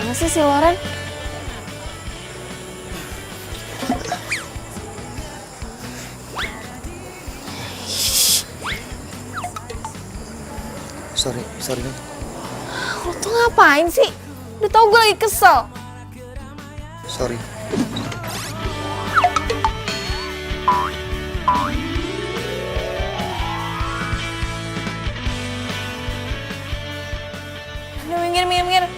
Mana sih si Loren? Sorry nih. Lo tuh ngapain sih? Udah tau gue lagi kesel. Sorry. Udah minggir.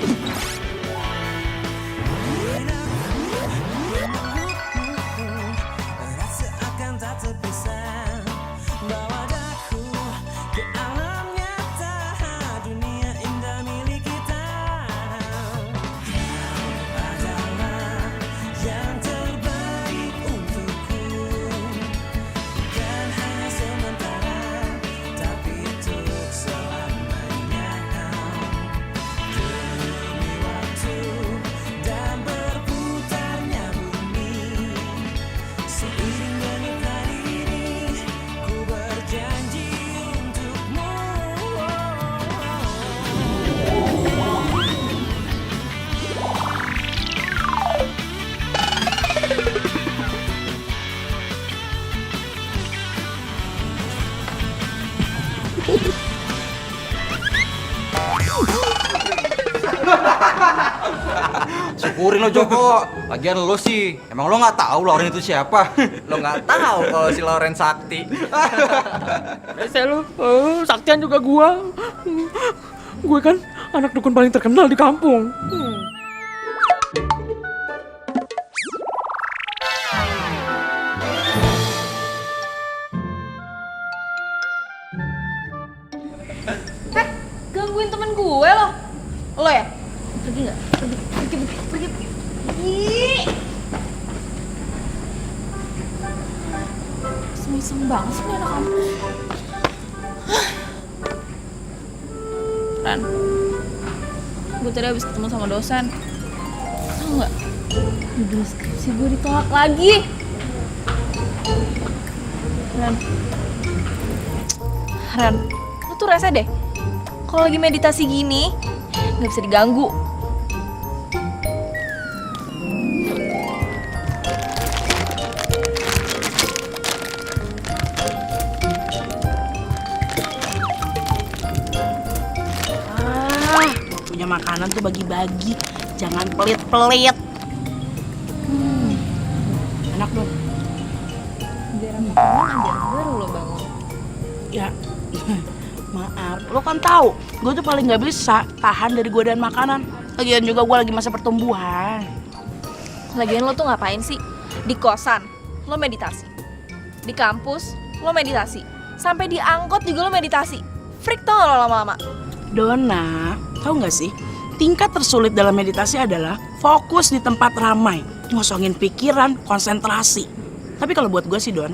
Syukurin lo Joko. Lagian lo sih, emang lo nggak tahu Loren itu siapa? Lo nggak tahu kalau si Loren sakti. Rese lu, Saktian juga gua. Gue kan anak dukun paling terkenal di kampung. Gangguin temen gue lo. Lo ya? Pergi nggak? Pergi. Ih. Semisem banget sih nih anak kamu. Ran, gue tadi habis ketemu sama dosen. Tau nggak? Judul skripsi gue ditolak lagi. Ran, lo tuh rese deh. Kalau lagi meditasi gini, nggak bisa diganggu. Punya makanan tuh bagi-bagi, jangan pelit-pelit. Enak dong. Biar bangun aja, baru lo bangun. Ya, maaf. Lo kan tahu, gue tuh paling nggak bisa tahan dari godaan makanan. Lagian juga gue lagi masa pertumbuhan. Lagian lo tuh ngapain sih? Di kosan, lo meditasi. Di kampus, lo meditasi. Sampai di angkot juga lo meditasi. Freak tau gak lo lama-lama? Dona, tahu nggak sih? Tingkat tersulit dalam meditasi adalah fokus di tempat ramai, ngosongin pikiran, konsentrasi. Tapi kalau buat gue sih Don,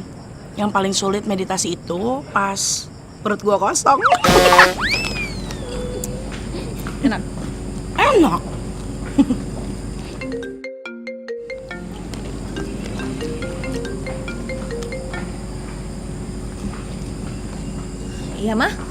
yang paling sulit meditasi itu pas perut gue kosong. Enak. Enak. Iya mah?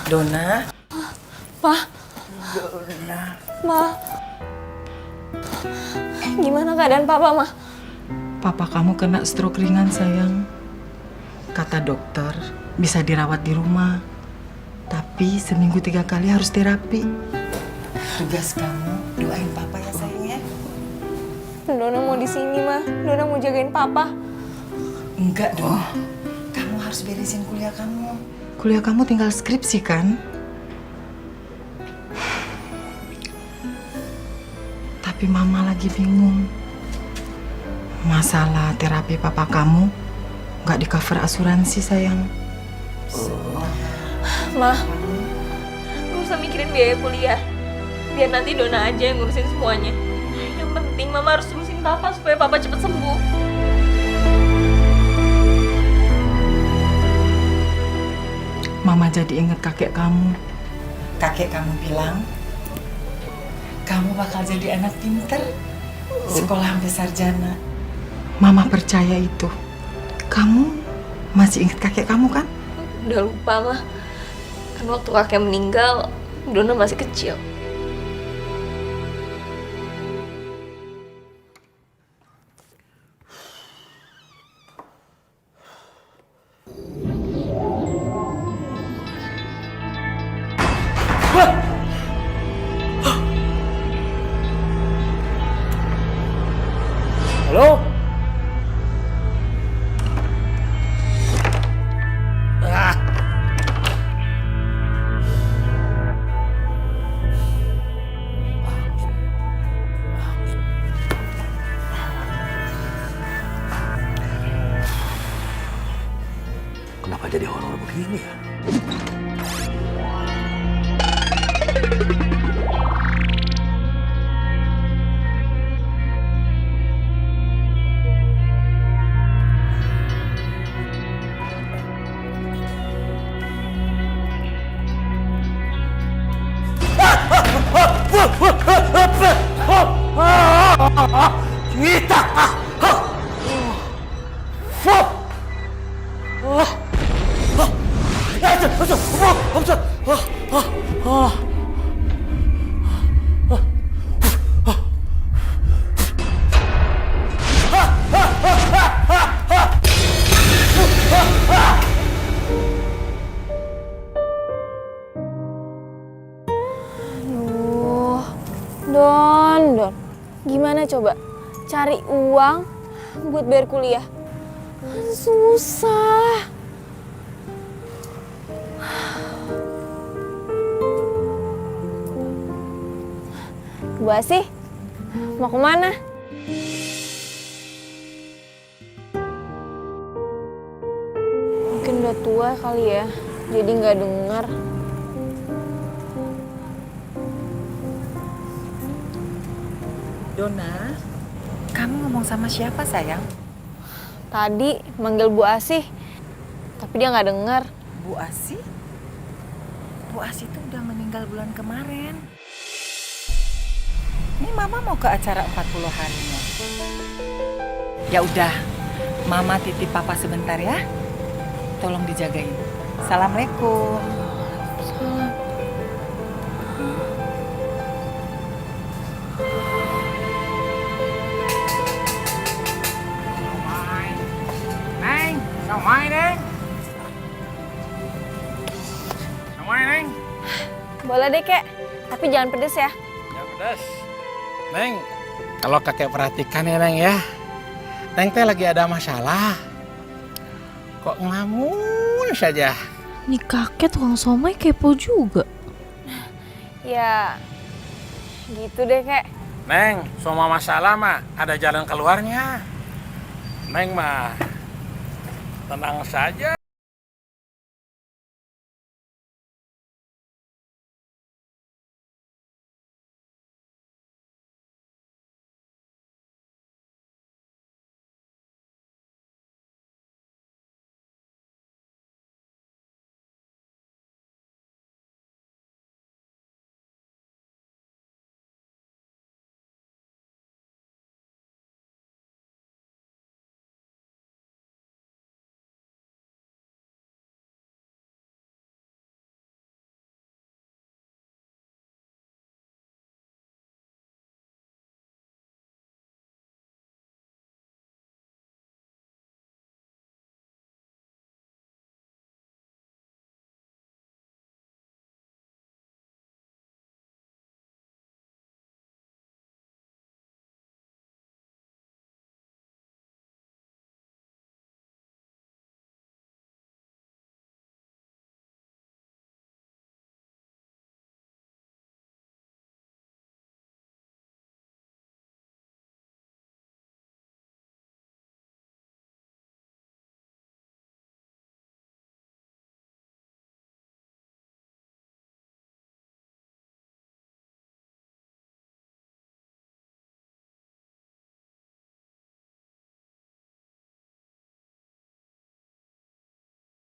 Dona. Ma. Ma. Gimana keadaan papa, Ma? Papa kamu kena stroke ringan, sayang. Kata dokter, bisa dirawat di rumah. Tapi seminggu 3 kali harus terapi. Tugas kamu, doain papa ya, sayang ya. Dona mau di sini, Ma. Dona mau jagain papa. Enggak dong. Kamu harus beresin kuliah kamu. Kuliah kamu tinggal skripsi kan? Tapi mama lagi bingung. Masalah terapi papa kamu nggak di cover asuransi, sayang. Ma, gak usah mikirin biaya kuliah. Biar nanti Dona aja yang ngurusin semuanya. Yang penting Mama harus urusin papa supaya papa cepet sembuh. Mama jadi inget kakek kamu. Kakek kamu bilang, kamu bakal jadi anak pinter, sekolah sampai sarjana. Mama percaya itu. Kamu masih inget kakek kamu kan? Udah lupa, Ma. Kan waktu kakek meninggal, Dona masih kecil. Halo? Kenapa jadi horor begini ya? Don. Gimana coba? Cari uang buat bayar kuliah. Susah. Bu Asih, mau kemana? Mungkin udah tua kali ya, jadi nggak dengar. Dona, kamu ngomong sama siapa, sayang? Tadi manggil Bu Asih, tapi dia nggak dengar. Bu Asih? Bu Asih itu udah meninggal bulan kemarin. Ini Mama mau ke acara 40 harinya. Ya udah, Mama titip Papa sebentar ya. Tolong dijagain. Assalamualaikum. Neng, somai Neng. Somai Neng. Boleh deh, Kek. Tapi jangan pedes ya. Jangan pedas. Neng, kalau kakek perhatikan ya Neng ya. Neng teh lagi ada masalah. Kok ngelamun saja? Nih kakek tukang somai kepo juga. Ya, gitu deh, Kek. Neng, semua masalah mah ada jalan keluarnya. Neng mah tenang saja.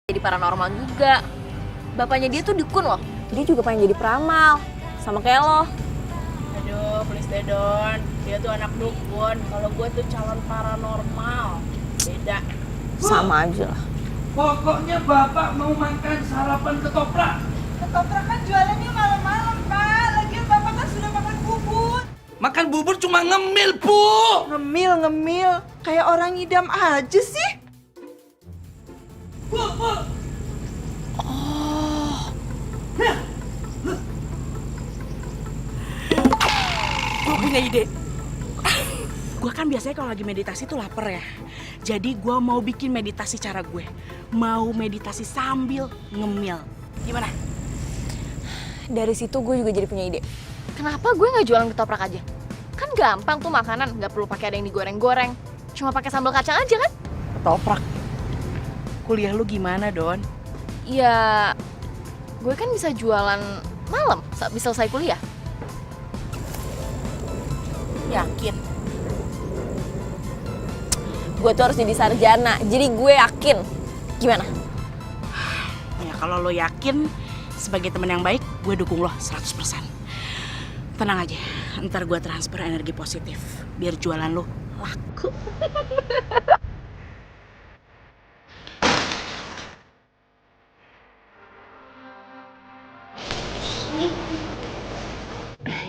jadi paranormal juga. Bapaknya dia tuh dukun loh. Dia juga pengen jadi peramal. Sama kayak lo. Aduh, please deh Don. Dia tuh anak dukun. Kalau gue tuh calon paranormal. Beda. Sama aja lah. Pokoknya Bapak mau makan sarapan ketoprak. Ketoprak kan jualannya malam-malam, Pak. Lagian Bapak kan sudah makan bubur. Makan bubur cuma ngemil, Bu. Ngemil. Kayak orang ngidam aja sih. Bu. Gue punya ide. Gue kan biasanya kalau lagi meditasi tuh lapar ya. Jadi gue mau bikin meditasi cara gue. Mau meditasi sambil ngemil. Gimana? Dari situ gue juga jadi punya ide. Kenapa gue nggak jualan ketoprak aja? Kan gampang tuh makanan, nggak perlu pakai ada yang digoreng-goreng. Cuma pakai sambal kacang aja kan? Ketoprak. Kuliah lu gimana, Don? Ya, gue kan bisa jualan malam, bisa selesai kuliah. Yakin? Gue tuh harus jadi sarjana, jadi gue yakin. Gimana? Ya kalau lo yakin, sebagai teman yang baik, gue dukung lo 100%. Tenang aja, ntar gue transfer energi positif. Biar jualan lo laku.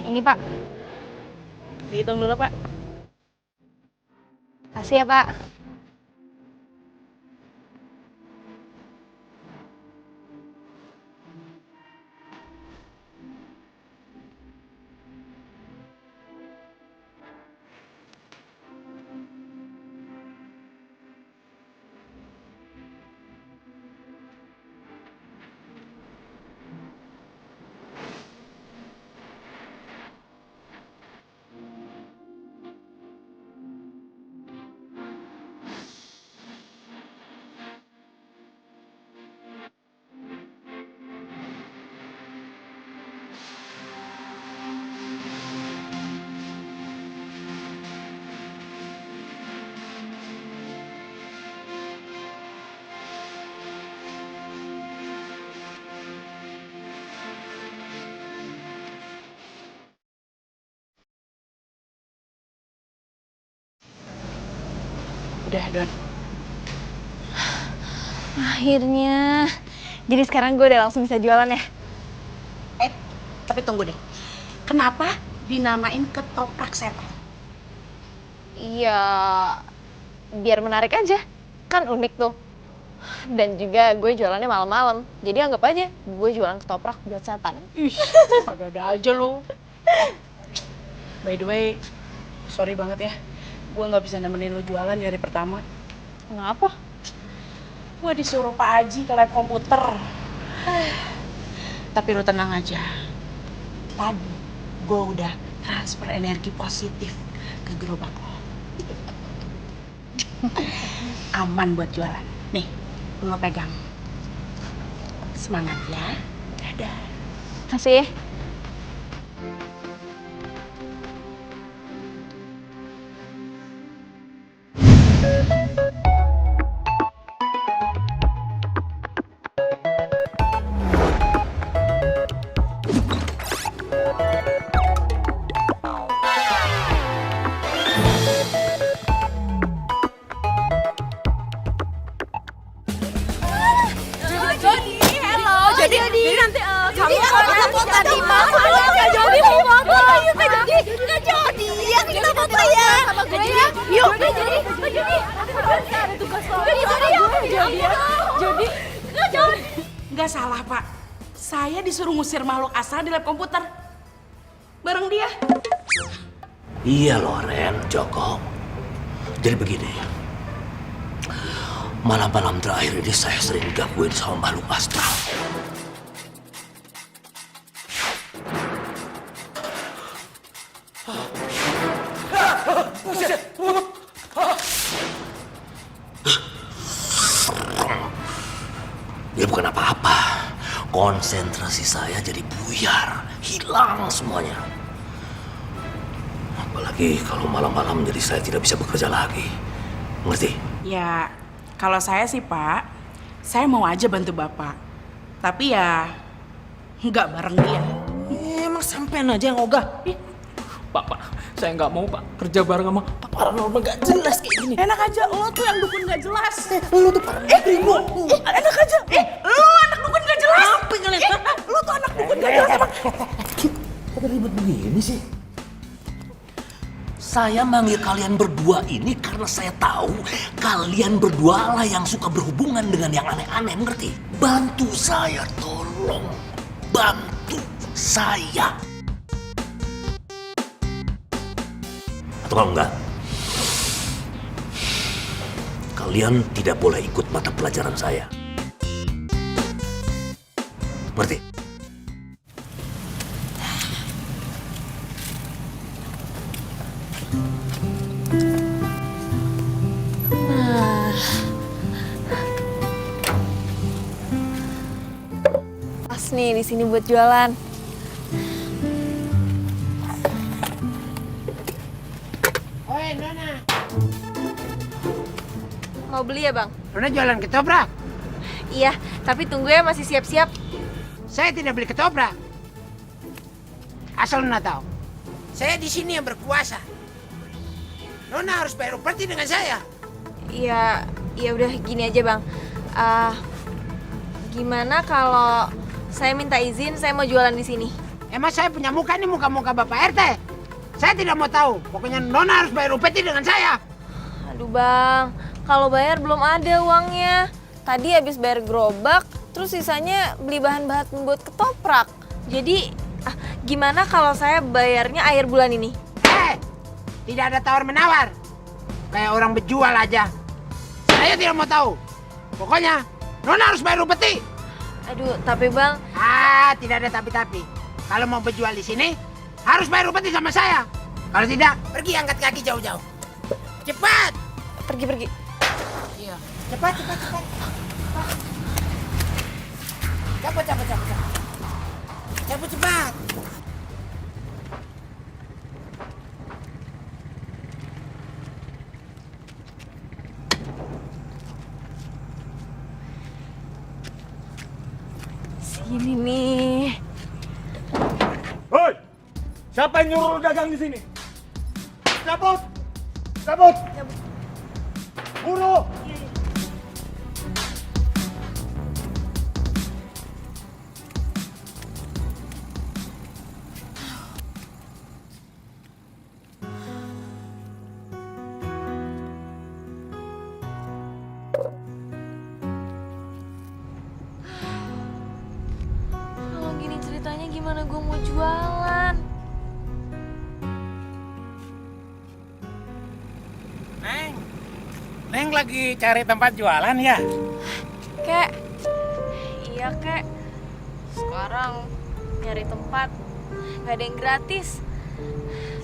Ini Pak, Dihitung dulu, Pak. kasih ya Pak. Udah, Don. Akhirnya. Jadi sekarang gue udah langsung bisa jualan ya? Tapi tunggu deh. Kenapa dinamain ketoprak setan? Iya, biar menarik aja. Kan unik tuh. Dan juga gue jualannya malam-malam. Jadi anggap aja gue jualan ketoprak buat setan. Ih, ada aja lo. By the way, sorry banget ya. Gue nggak bisa nemenin lo jualan di hari pertama. Kenapa? Gue disuruh Pak Haji ke lab komputer. Tapi lo tenang aja. Tadi gue udah transfer energi positif ke gerobak lo. Aman buat jualan. Nih, lo pegang. Semangat ya. Dadah. Kasih ya. Jadi nanti kamu foto di mana? Kak Jody mau foto. Ayo Kak Jody, ya kita foto ya. Sama gue ya. Yuk. Kak Jody. Ada tugas lo. Kak Jody. Nggak salah, Pak. Saya disuruh ngusir makhluk astral di lab komputer. Bareng dia. Iya Loren, Joko. Jadi begini. Malam-malam terakhir ini saya sering digangguin sama makhluk astral. Ya bukan apa-apa. Konsentrasi saya jadi buyar, hilang semuanya. Apalagi kalau malam-malam jadi saya tidak bisa bekerja lagi. Ngerti? Ya, kalau saya sih Pak, saya mau aja bantu Bapak. Tapi ya nggak bareng dia. Emang sampean aja yang ogah. Pak, saya nggak mau Pak kerja bareng sama paranormal nggak jelas kayak gini. Enak aja, lo tuh yang dukun nggak jelas. Lu tuh paranormal. Enak aja. Lo anak dukun nggak jelas. Apa ngeliat? Lo tuh anak dukun nggak jelas. Kok ribet begini sih? Saya manggil kalian berdua ini karena saya tahu kalian berdua lah yang suka berhubungan dengan yang aneh-aneh, ngerti? Bantu saya, tolong. Bantu saya. Atau kalau enggak, kalian tidak boleh ikut mata pelajaran saya. Ngerti? Pas nih di sini buat jualan. Oi, Nona. Mau beli ya, Bang? Nona jualan ketoprak. Iya, tapi tunggu ya, masih siap-siap. Saya tidak beli ketoprak. Asal Nona tahu, saya di sini yang berkuasa. Nona harus bayar upeti dengan saya. Iya, ya udah gini aja, Bang. Gimana kalau saya minta izin, saya mau jualan di sini? Emang saya punya muka ini muka-muka Bapak RT? Saya tidak mau tahu. Pokoknya Nona harus bayar upeti dengan saya. Aduh, Bang. Kalau bayar belum ada uangnya. Tadi habis bayar gerobak, terus sisanya beli bahan-bahan buat ketoprak. Jadi, gimana kalau saya bayarnya akhir bulan ini? Tidak ada tawar-menawar. Kayak orang berjual aja. Saya tidak mau tahu. Pokoknya, Nona harus bayar upeti. Aduh, tapi Bang... Tidak ada tapi-tapi. Kalau mau berjual di sini, harus bayar upeti sama saya. Kalau tidak, pergi angkat kaki jauh-jauh. Cepat! Pergi. Iya. Cepat. Cabut cepat. Sini nih. Hoi! Siapa yang nyuruh lu dagang di sini? Cabut! Buru! Kalau gini ceritanya gimana gue mau jualan? Neng lagi cari tempat jualan ya? Kek. Iya, Kek. Sekarang nyari tempat nggak ada yang gratis.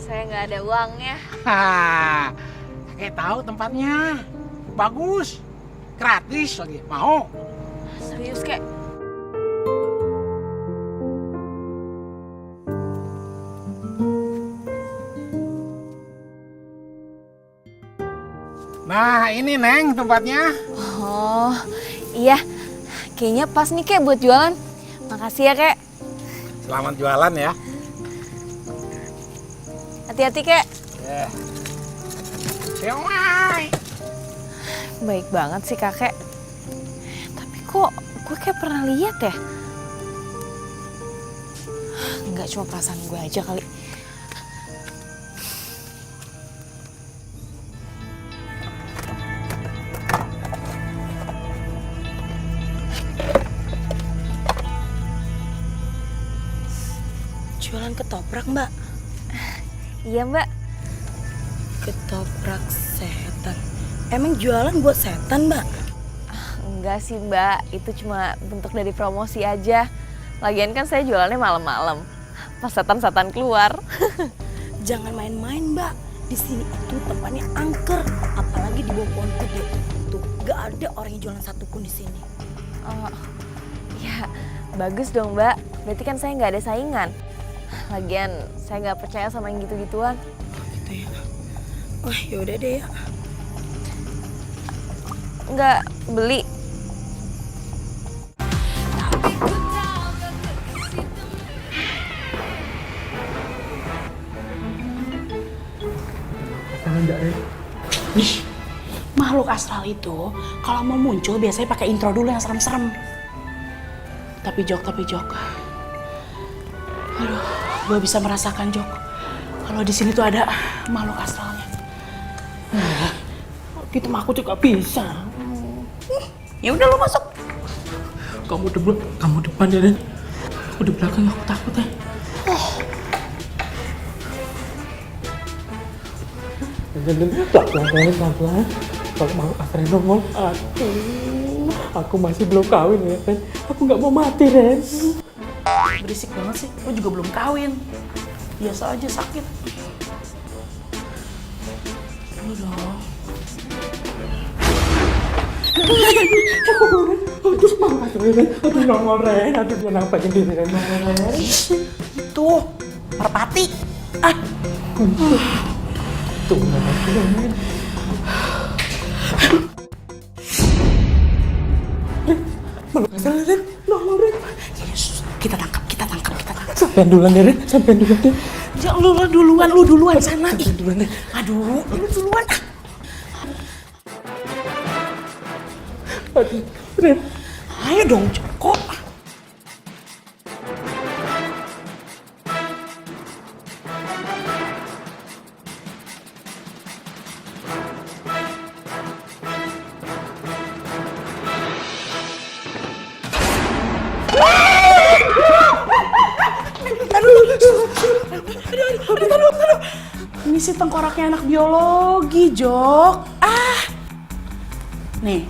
Saya nggak ada uangnya. Kakek tahu tempatnya. Bagus. Gratis lagi. Mau? Serius, Kek? Nah, ini Neng tempatnya. Oh, iya. Kayaknya pas nih, Kek, buat jualan. Makasih ya, Kek. Selamat jualan ya. Hati-hati, Kek. Siomay. Baik banget sih, Kakek. Tapi kok gue kayak pernah lihat ya? Enggak, cuma perasaan gue aja kali. Jualan ketoprak, Mbak. Iya, Mbak. Ketoprak setan. Emang jualan buat setan, Mbak? Enggak sih, Mbak. Itu cuma bentuk dari promosi aja. Lagian kan saya jualannya malam-malam. Pas setan-setan keluar. Jangan main-main, Mbak. Di sini itu tempatnya angker, apalagi di bawah pohon gede. Tuh, gak ada orang yang jualan satupun di sini. Oh, ya bagus dong, Mbak. Berarti kan saya nggak ada saingan. Lagian saya nggak percaya sama yang gitu-gituan. Gitu ya. Wah, yaudah deh ya. Nggak beli. enggak, Ren. Makhluk astral itu kalau mau muncul biasanya pakai intro dulu yang serem-serem. Tapi Jok. Aduh, gue bisa merasakan Jok. Kalau di sini tuh ada makhluk astralnya. Gitu mah aku juga bisa. Ya udah lo masuk. Kamu depan ya, Ren. Aku di belakang, aku takut ya. Pelan-pelan. Kalau mau Ren nongol, aduh, aku masih belum kawin ya, Ren. Aku nggak mau mati, Ren. Berisik banget sih, lo juga belum kawin. Biasa aja sakit. Aduh dong. Aduh, maaf, Ren. Aduh, nongol, Ren. Aduh, dia nampakin diri, Ren. Nongol, Ren. Itu, merpati. Tuh, Ren. Malu kasar, Ren. Nongol, Ren. Yesus, kita tangkap. Sampean duluan ya, Ren. Ya, lu duluan sana. Sampean duluan, Ren. Aduh, lu duluan. Aduh, Ren. Ayo dong, Joko. Aduh. Ini sih tengkoraknya anak biologi, Jok. Nih.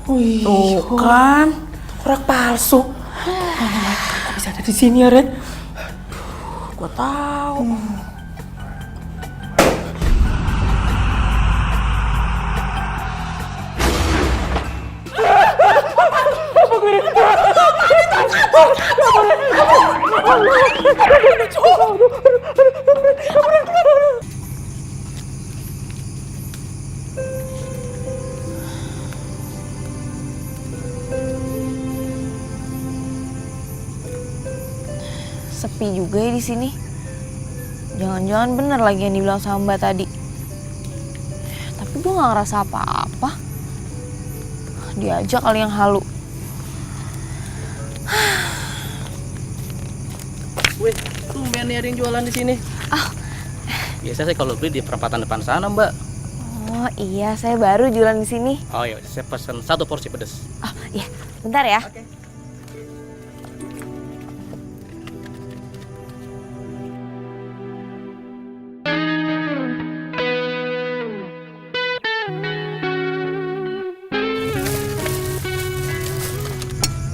Tuh kan. Tengkorak palsu. Kok bisa ada di sini ya, Ren? Gua tahu. Sepi juga ya di sini. Jangan-jangan bener lagi yang dibilang sama Mbak tadi. Tapi gue nggak ngerasa apa-apa. Dia aja kali yang halu. Wih, tumben ada yang jualan di sini. Biasa saya kalau beli di perempatan depan sana, Mbak. Oh iya, saya baru jualan di sini. Oh iya, saya pesan 1 porsi pedas. Oh iya, bentar ya.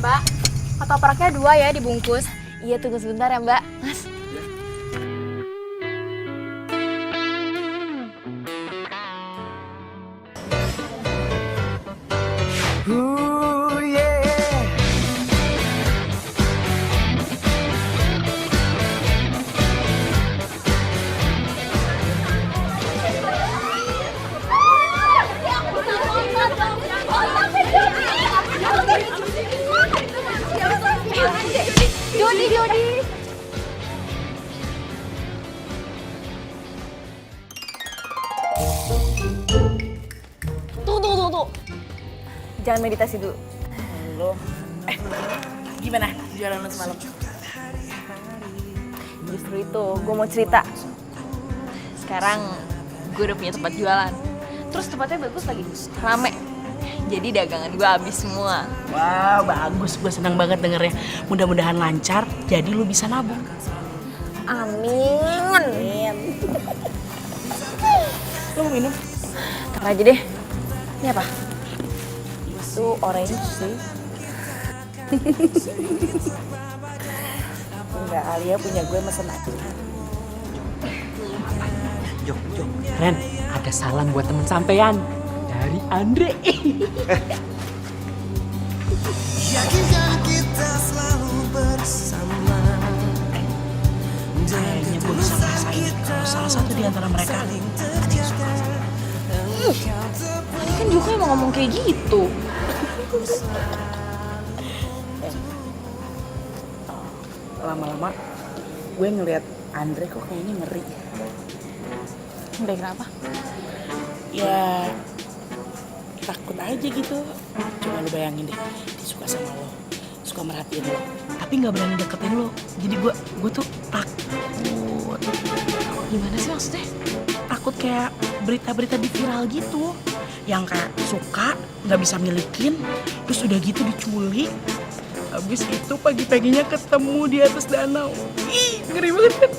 Mbak, ketopraknya 2 ya dibungkus. Iya, tunggu sebentar ya Mbak. Mas. Jody. Tunggu. Jangan meditasi dulu. Gimana jualan lo semalam? Justru itu, gue mau cerita. Sekarang gue udah punya tempat jualan. Terus tempatnya bagus lagi, rame. Jadi dagangan gue habis semua. Wow, bagus. Gue senang banget dengernya. Mudah-mudahan lancar, jadi lu bisa nabung. Amin. Lu mau minum? Ntar aja deh. Ini apa? Itu orange sih. Enggak, Alia punya gue mesen aja. Jok. Ren, ada salam buat teman sampean dari Andre. Yakinkan kita selalu bersama. Kayaknya gue bisa ngerasain kalau salah satu di antara mereka ada yang suka. Tadi kan Joko emang ngomong kayak gitu. Lama-lama gue ngeliat Andre kok kayaknya ngeri. Sampai kenapa? Ya takut aja gitu. Coba lu bayangin deh, dia suka sama lo, suka merhatiin lo, tapi nggak berani deketin lo. Jadi gue tuh takut. Gimana sih maksudnya? Takut kayak berita-berita di viral gitu, yang kayak suka nggak bisa milikin, terus udah gitu diculik, habis itu pagi-paginya ketemu di atas danau. Ih, ngeri banget kan?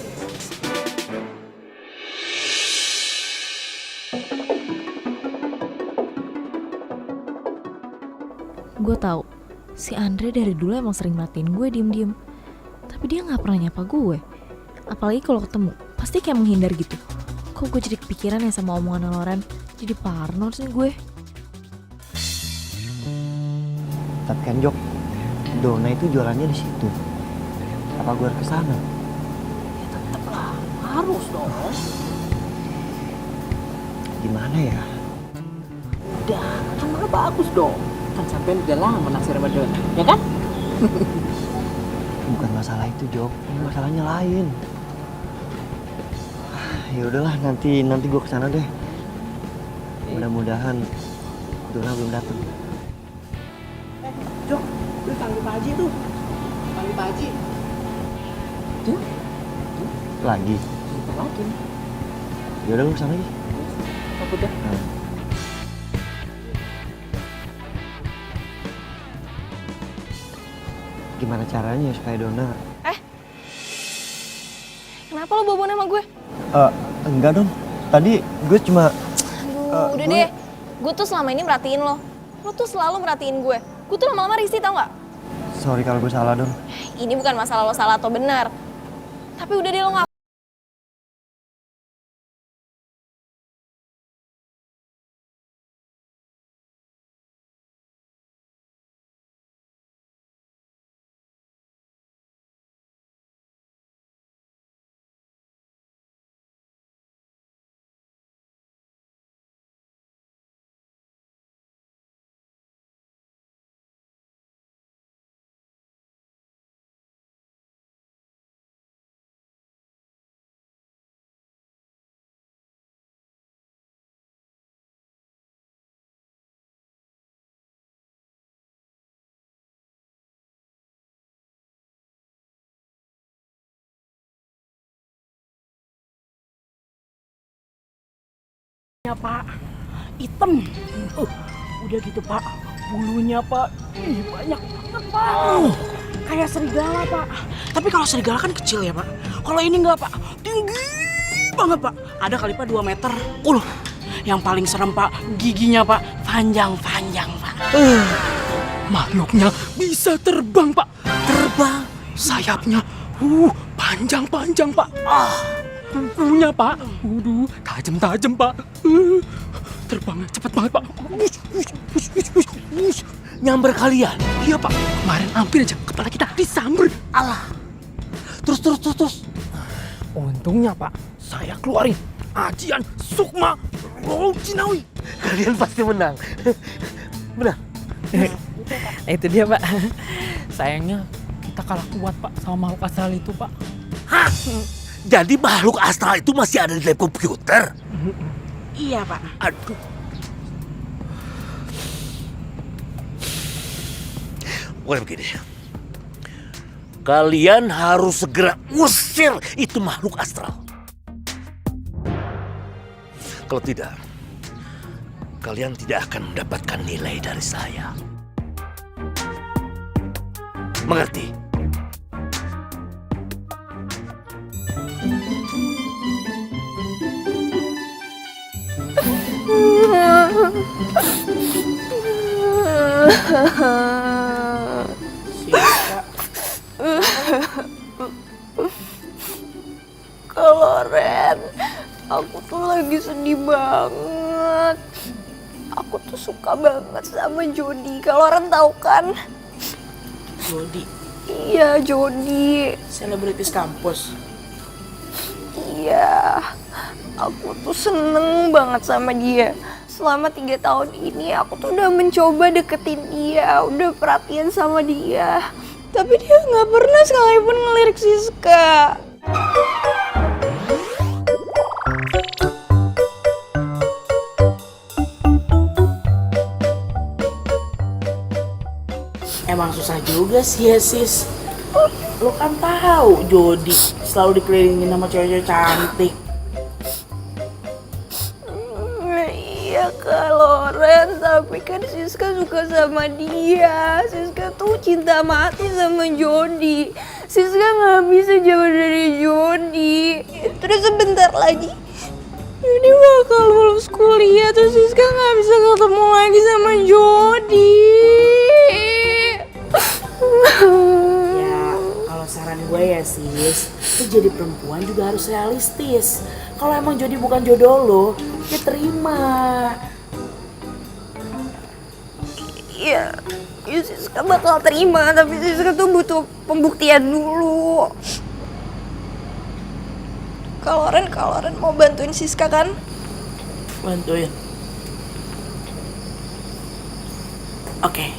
Gue tahu si Andre dari dulu emang sering merhatiin gue diem-diem, tapi dia nggak pernah nyapa gue. Apalagi kalau ketemu, pasti kayak menghindar gitu. Kok gue jadi kepikiran ya sama omongan Loren? Jadi parno sih gue. Tapi kan Jok, Dona itu jualannya di situ. Apa gue harus kesana? Ya tetep lah, harus dong. Gimana ya? Udah, kan malah bagus dong. Kan sampean udah lama naksir sama Dona, ya kan? Bukan masalah itu Jok, ini masalahnya lain. Ya udahlah, nanti gue kesana deh. Mudah-mudahan Dona belum datang. Jok, lu panggil Pak Haji tuh. Panggil Pak Haji. Tuh. Lagi? Lagi. Ya udah lu kesana aja. Takut ya? Gimana caranya supaya Dona? Kenapa lo bawa sama gue? Enggak dong. Tadi gue cuma... Aduh, udah deh. Gue tuh selama ini merhatiin lo. Lo tuh selalu merhatiin gue. Gue tuh lama-lama risih tau gak? Sorry kalau gue salah dong. Ini bukan masalah lo salah atau benar. Tapi udah deh lo gak... Ya Pak, hitam. Udah gitu Pak, bulunya Pak, banyak banget Pak. Kayak serigala Pak. Tapi kalau serigala kan kecil ya Pak. Kalau ini enggak Pak, tinggi banget Pak. Ada kali Pak 2 meter. Yang paling serem Pak, giginya Pak, panjang-panjang Pak. Makhluknya bisa terbang, Pak. Terbang. Sayapnya panjang-panjang, Pak. Kukunya, Pak. Tajam-tajam, Pak. Terbangnya cepat banget, Pak. Nyamber kalian? Iya, Pak. Kemarin hampir aja kepala kita disamber. Alah. Terus. Untungnya, Pak, saya keluarin ajian Sukma Rojinawi. Kalian pasti menang. Benar. Itu dia Pak. Sayangnya kita kalah kuat Pak sama makhluk astral itu Pak. Hah? Jadi makhluk astral itu masih ada di lab komputer? Iya Pak. Aduh. Pokoknya begini. Kalian harus segera usir itu makhluk astral. Kalau tidak, kalian tidak akan mendapatkan nilai dari saya. Mengerti? Kalau Ren, aku tuh lagi sedih banget. Aku tuh suka banget sama Jody. Kalau Ren tahu kan? Jody. Iya, Jody. Selebritis kampus. Iya. Aku tuh seneng banget sama dia. Selama 3 tahun ini aku tuh udah mencoba deketin dia, udah perhatian sama dia. Tapi dia nggak pernah sekalipun ngelirik Siska. Emang susah juga sih ya sis. Lo kan tahu Jody selalu dikelilingin sama cewek-cewek cantik. Iya Kak Loren, tapi kan Siska suka sama dia. Siska tuh cinta mati sama Jody. Siska nggak bisa jauh dari Jody. Terus sebentar lagi Jody bakal lulus kuliah, terus Siska nggak bisa ketemu lagi sama Jody. Ya kalau saran gue ya sis, lo jadi perempuan juga harus realistis. Kalau emang Jody bukan jodoh lo, ya terima. Iya, Siska bakal terima, tapi Siska tuh butuh pembuktian dulu. Kak Loren mau bantuin Siska kan? Bantuin. Oke,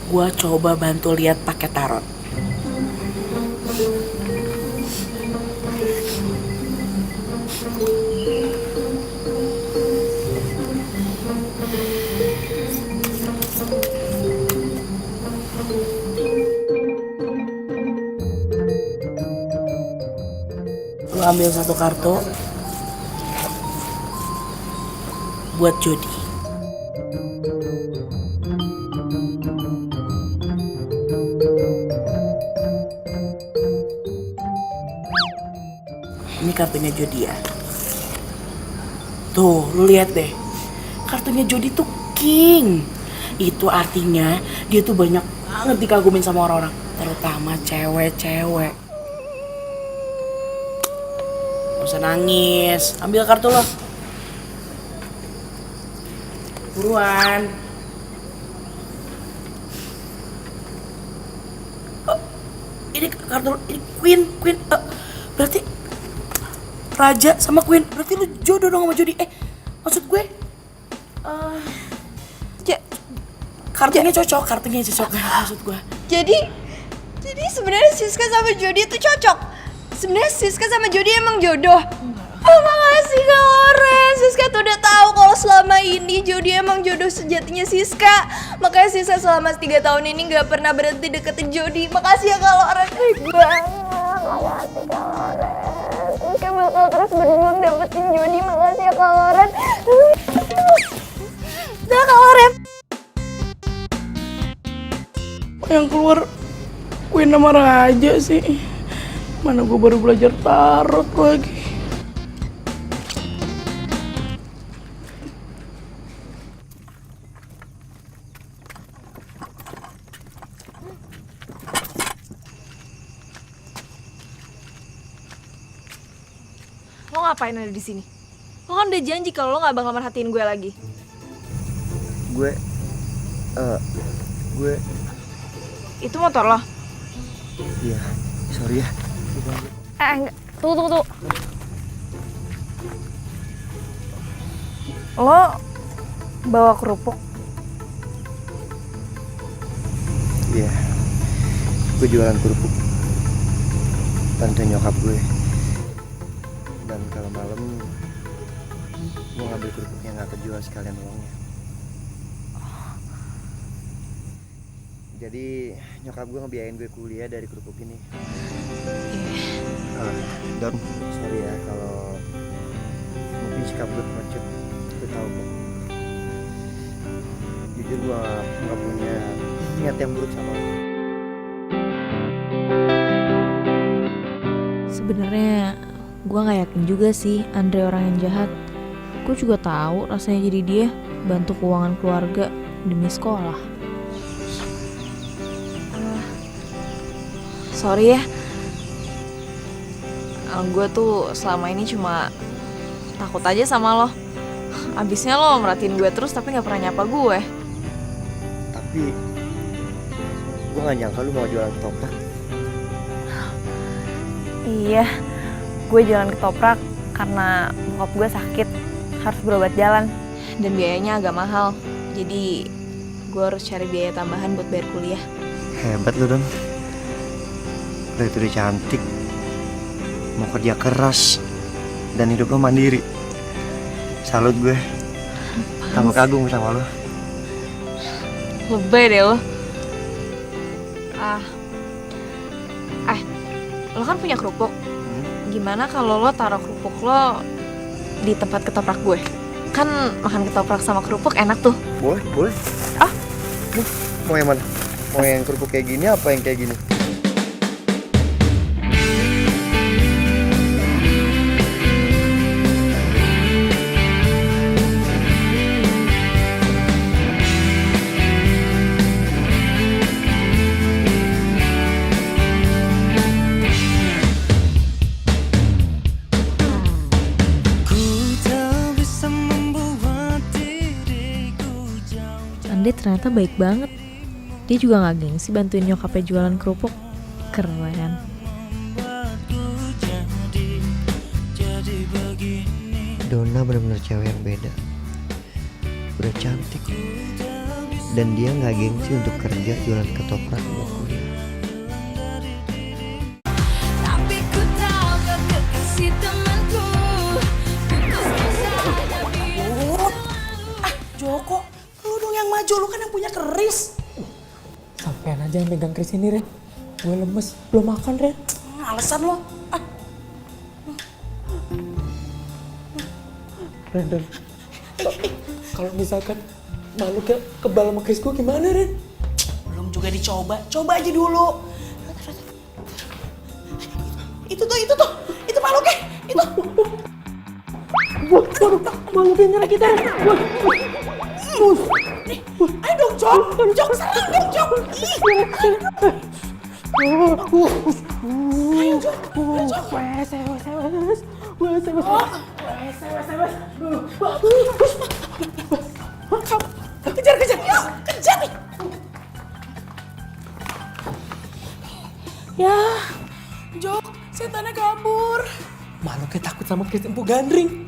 gua coba bantu lihat pakai tarot. Lu ambil satu kartu buat Jody. Ini kartunya Jody ya. Tuh, lu lihat deh. Kartunya Jody tuh king. Itu artinya dia tuh banyak banget dikagumin sama orang-orang, terutama cewek-cewek. Gak usah nangis, ambil kartu lo. Buruan. Oh, ini kartu, ini Queen. Berarti Raja sama Queen, berarti lu jodoh dong sama Jody. Maksud gue, kartunya cocok maksud gue. Jadi sebenarnya Siska sama Jody itu cocok. Sebenarnya Siska sama Jody emang jodoh. Oh, makasih Kak Loren. Siska tuh udah tahu kalau selama ini Jody emang jodoh sejatinya Siska. Makanya Siska selama 3 tahun ini nggak pernah berhenti deketin Jody. Makasih ya Kak Loren. Baik banget. Makasih Kak Loren. Siska bakal terus berjuang dapetin Jody. Makasih ya Kak Loren. Dah Kak Loren. Yang keluar Queen sama Raja sih. Mana gue baru belajar tarot lagi. Lo ngapain ada di sini? Lo kan udah janji kalau lo nggak bakal merhatiin gue lagi. Gue Itu motor lo? Iya, sorry ya. Enggak. Tunggu. Lo bawa kerupuk? Iya, gue jualan kerupuk. Bantuin nyokap gue. Dan kalau malam gue ngambil kerupuk yang gak kejual sekalian uangnya. Jadi nyokap gue ngebiayain gue kuliah dari kerupuk ini. Don, sorry ya kalau mungkin sikap gue pengecut. Gue tahu kok. Jujur gue gak punya niat yang buruk sama lo. Sebenarnya gue gak yakin juga sih Andre orang yang jahat. Gue juga tahu rasanya jadi dia bantu keuangan keluarga demi sekolah. Sorry ya. Gue tuh selama ini cuma takut aja sama lo. Abisnya lo merhatiin gue terus tapi gak pernah nyapa gue. Tapi gue gak nyangka lu mau jualan ketoprak. Iya, gue jualan ketoprak karena bokap gue sakit, harus berobat jalan. Dan biayanya agak mahal, jadi gue harus cari biaya tambahan buat bayar kuliah. Hebat lu Don. Lo itu udah cantik, mau kerja keras, dan hidup lo mandiri. Salut gue. Tambah kagum sama lo. Lebay deh lo. lo kan punya kerupuk. Gimana kalau lo taruh kerupuk lo di tempat ketoprak gue? Kan makan ketoprak sama kerupuk enak tuh. Boleh, boleh. Ah? Mau yang mana? Mau yang kerupuk kayak gini apa yang kayak gini? Andre ternyata baik banget. Dia juga gak gengsi bantuin nyokapnya jualan kerupuk. Keren. Donna benar-benar cewek yang beda. Udah cantik. Dan dia gak gengsi untuk kerja jualan ketoprak buat kuliah. Joko, lu dong yang maju, lu kan yang punya keris. Sampean aja yang megang keris ini, Ren. Gue lemes, belum makan, Ren. Alasan lo. Ren, kalau misalkan makhluknya kebal sama keris gue gimana, Ren? Belum juga dicoba, coba aja dulu. Itu makhluknya, itu. Makhluknya nyerang kita, Ren. Ayo dong, Jok, serang dong, Jok. Ayo, Jok. Kejar, yuk, kejar nih. Ya, Jok, setannya kabur. Makhluknya takut sama keris Empu Gandring.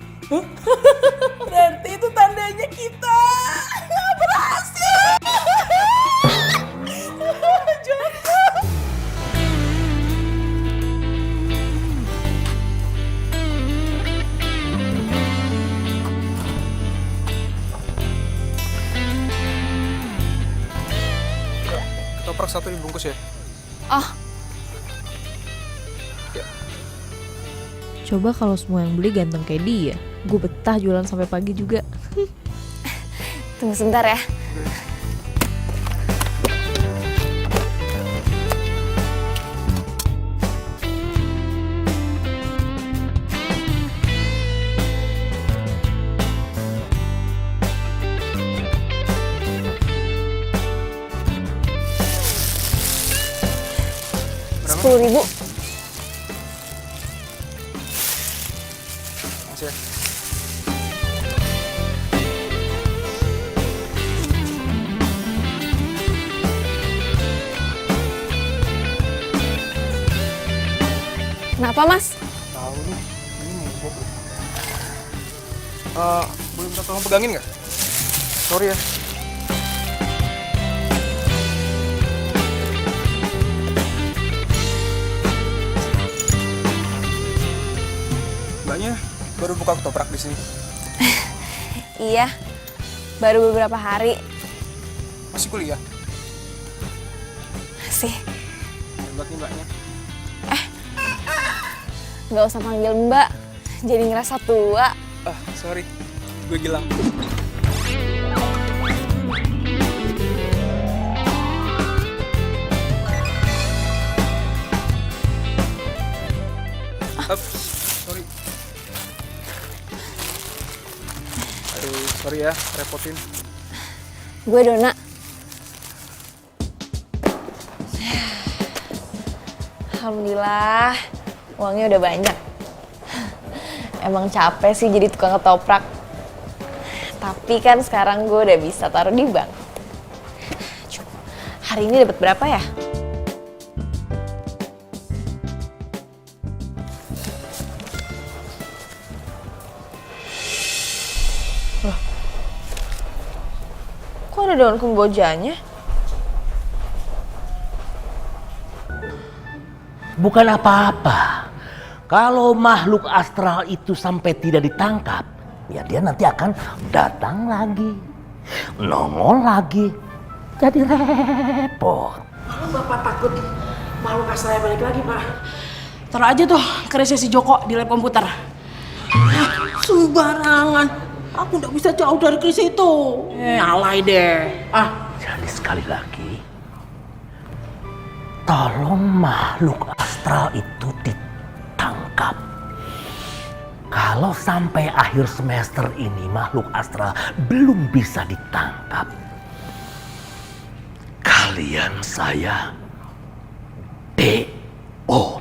Berarti itu tandanya kita berhasil. Joko. Ketoprak 1 dibungkus ya. Coba kalau semua yang beli ganteng kayak dia, gue betah jualan sampai pagi juga. Tunggu sebentar ya. Rp10.000. Kenapa, Mas? Tahu nih, ini mogok. Boleh minta tolong pegangin nggak? Sorry ya. Mbaknya baru buka ketoprak di sini. Iya, baru beberapa hari. Masih kuliah? Masih. Hebat nih mbaknya. Nggak usah panggil Mbak, jadi ngerasa tua. Sorry, gue Gilang. Sorry. Aduh, sorry ya, repotin. Gue Donna. Alhamdulillah, uangnya udah banyak. Emang capek sih jadi tukang ketoprak. Tapi kan sekarang gue udah bisa taruh di bank. Coba, hari ini dapat berapa ya? Kok ada daun kembojanya? Bukan apa-apa. Kalau makhluk astral itu sampai tidak ditangkap, ya dia nanti akan datang lagi, nongol lagi, jadi repot. Bapak takut makhluk astralnya balik lagi, Pak. Taruh aja tuh kerisnya si Joko di lab komputer. Sembarangan. Aku nggak bisa jauh dari keris itu. Alay deh. Jadi sekali lagi, tolong makhluk astral itu ditangkap. Kalau sampai akhir semester ini makhluk astral belum bisa ditangkap, kalian saya DO.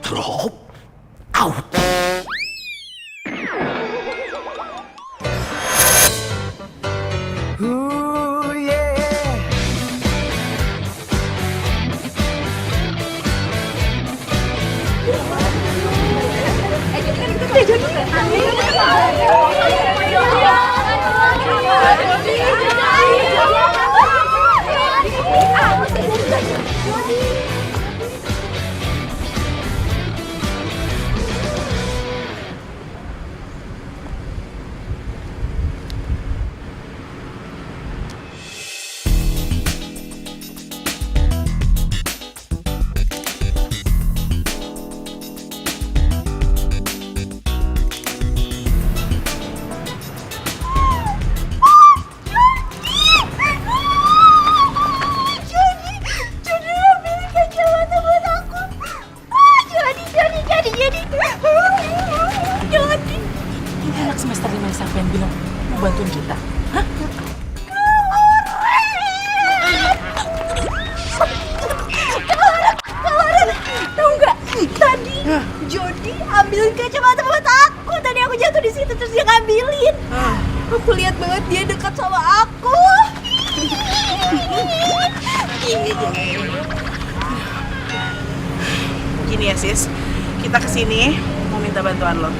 Drop out. Ini anak semester 5 siapa yang bilang mau bantuin kita? Hah? Kelaran, tahu nggak? Tadi Jody ambil kacamata buat aku. Tadi aku jatuh di situ terus dia ngambilin. Aku lihat banget dia dekat sama aku. Gini ya sis, kita kesini mau minta bantuan lo.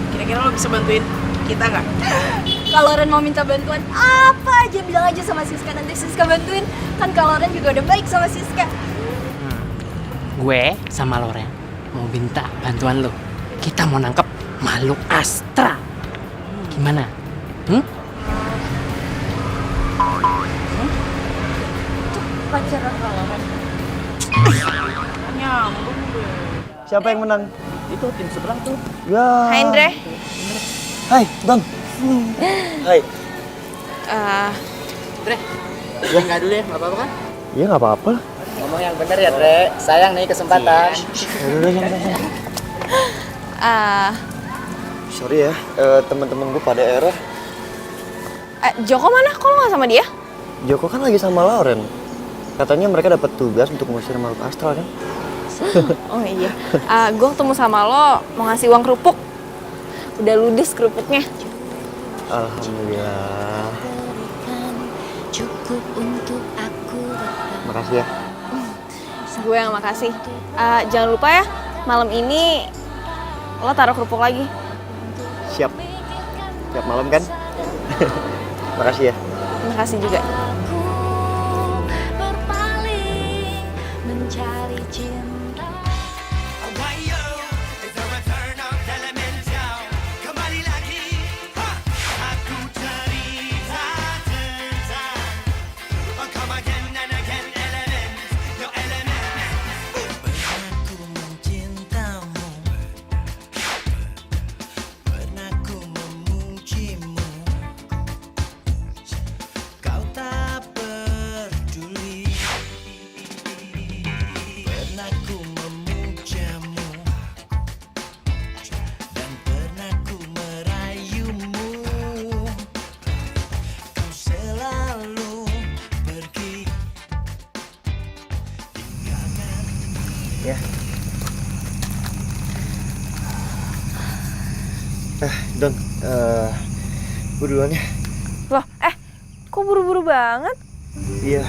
Kira-kira lo bisa bantuin kita nggak? Kalau Ren mau minta bantuan apa aja bilang aja sama Siska, nanti Siska bantuin. Kan kalau Ren juga udah baik sama Siska. Gue sama Loren mau minta bantuan lo. Kita mau nangkep makhluk astral. Gimana? Pacaran kalau Ren. Nyambung deh. Siapa yang menang? Itu tim seberang tuh. Ya. Hai Andre. Hai, Don. Hai. Dre, enggak dulu ya, nggak apa-apa kan? Iya nggak apa-apa. Ngomong yang bener ya, Dre. Sayang nih kesempatan. Udah, sorry ya, teman-teman gue pada error. Joko mana? Kok lo gak sama dia? Joko kan lagi sama Lauren. Katanya mereka dapat tugas untuk ngusir makhluk astral kan? Oh iya. Gue ketemu sama lo mau ngasih uang kerupuk. Udah ludes kerupuknya. Alhamdulillah. Cukup untuk aku. Makasih ya. Gue yang makasih. Jangan lupa ya, malam ini lo taruh kerupuk lagi. Siap. Siap malam kan? Makasih ya. Makasih juga. Berpaling mencari cinta. Ya. Don, gue duluan ya. Loh, kok buru-buru banget? Iya,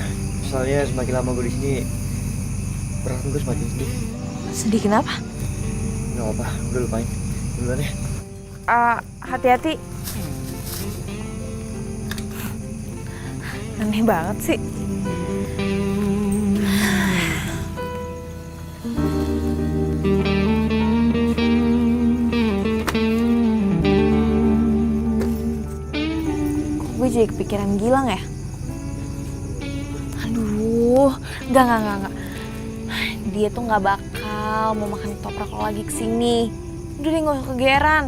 soalnya semakin lama gue di sini, perasaan gue semakin sedih. Sedih kenapa? Gak apa-apa, udah lupain. Duluan ya. Hati-hati. Aneh banget sih. Gue jadi kepikiran Gilang ya? Aduh, enggak. dia tuh nggak bakal mau makan ketoprak lo lagi kesini. Udah deh nggak usah kegeeran.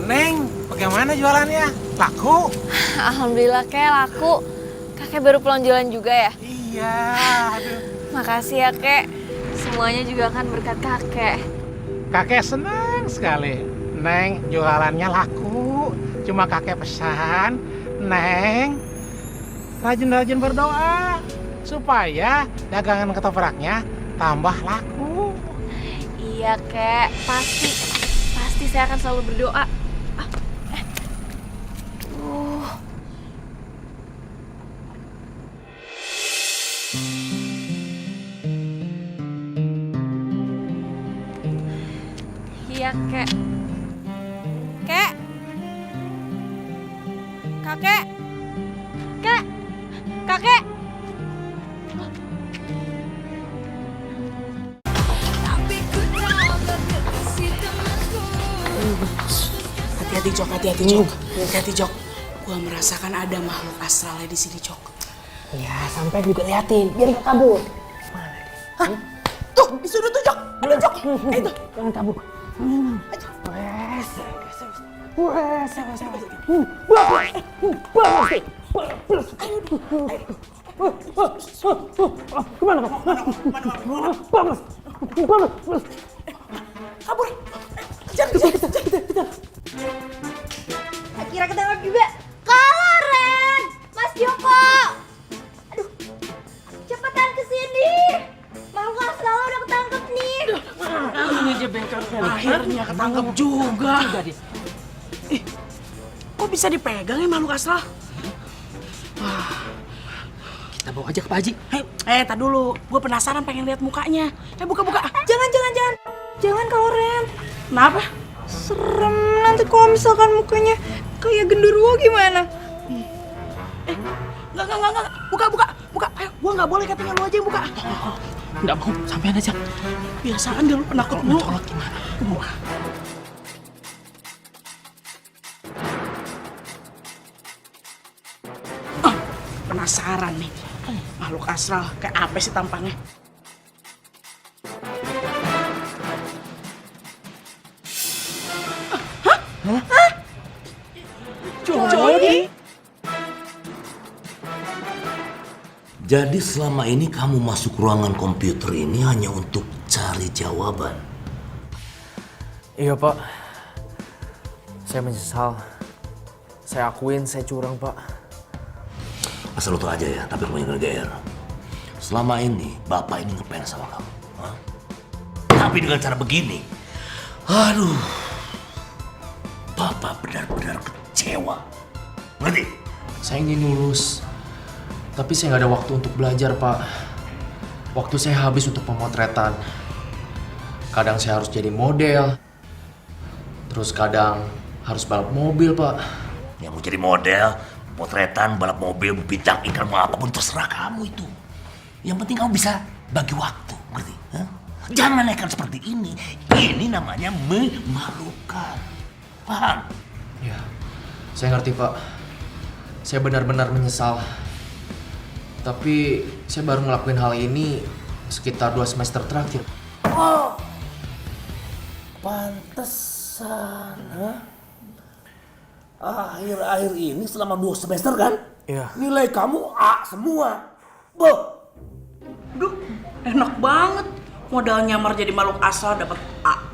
Neng, bagaimana jualannya? Laku? Alhamdulillah Kek, laku. Kakek baru pulang jualan juga ya? Iya, aduh. Makasih ya Kek. Semuanya juga kan berkat kakek. Kakek senang sekali. Neng, jualannya laku. Cuma kakek pesan, Neng, rajin-rajin berdoa supaya dagangan ketopraknya tambah laku. Iya Kek, pasti saya akan selalu berdoa. Iya Kek. Kek. Kakek. Kek. Kakek. Hati-hati Jok, hati-hati Jok. Hati-hati Jok. Gua merasakan ada makhluk astralnya di sini Jok. Ya, sampai juga liatin, biar gak kabur. Hah? Tuh, di sudut tuh Jok. Ada Jok. Itu. Jangan kabur. Kabur. Kejar. Akhirnya ketangkap juga. Kalau Ren, Mas Joko. Aduh, cepetan kesini. Makhluk astral udah ketangkep nih. Ini aja bengkel. Akhirnya ketangkep juga. Kok bisa dipegang ya makhluk astral? Kita bawa aja ke Pak Haji. Tar dulu. Gue penasaran pengen lihat mukanya. Buka. Jangan. Jangan kalau Ren. Kenapa? Serem nanti kalau misalkan mukanya kayak genderuwo gimana? Enggak. Buka. Ayo, gua nggak boleh katanya lu aja yang buka. Nggak mau, sampean aja. Biasaan dia lu penakut mulu. Mencolok gimana? Penasaran nih. Makhluk astral kayak apa sih tampangnya? Hah? Jody? Jadi selama ini kamu masuk ruangan komputer ini hanya untuk cari jawaban? Iya Pak, saya menyesal. Saya akuin saya curang Pak. Asal lu tau aja ya, tapi kamu jangan GR. Selama ini Bapak ini ngefans sama kamu. Hah? Tapi dengan cara begini, aduh, Bapak benar-benar kecewa. Ngerti? Saya ingin lulus, tapi saya nggak ada waktu untuk belajar Pak. Waktu saya habis untuk pemotretan. Kadang saya harus jadi model, terus kadang harus balap mobil Pak. Yang mau jadi model, potretan, balap mobil, bintang iklan, mau apapun terserah kamu itu. Yang penting kamu bisa bagi waktu, ngerti? Hah? Jangan nekat seperti ini. Ini namanya memalukan. Paham? Ya, Saya ngerti, Pak. Saya benar-benar menyesal. Tapi saya baru ngelakuin hal ini sekitar 2 semester terakhir. Oh, pantesan, akhir-akhir ini selama 2 semester kan? Iya. Nilai kamu A semua. Boh. Duh, enak banget. Modal nyamar jadi makhluk astral dapat A.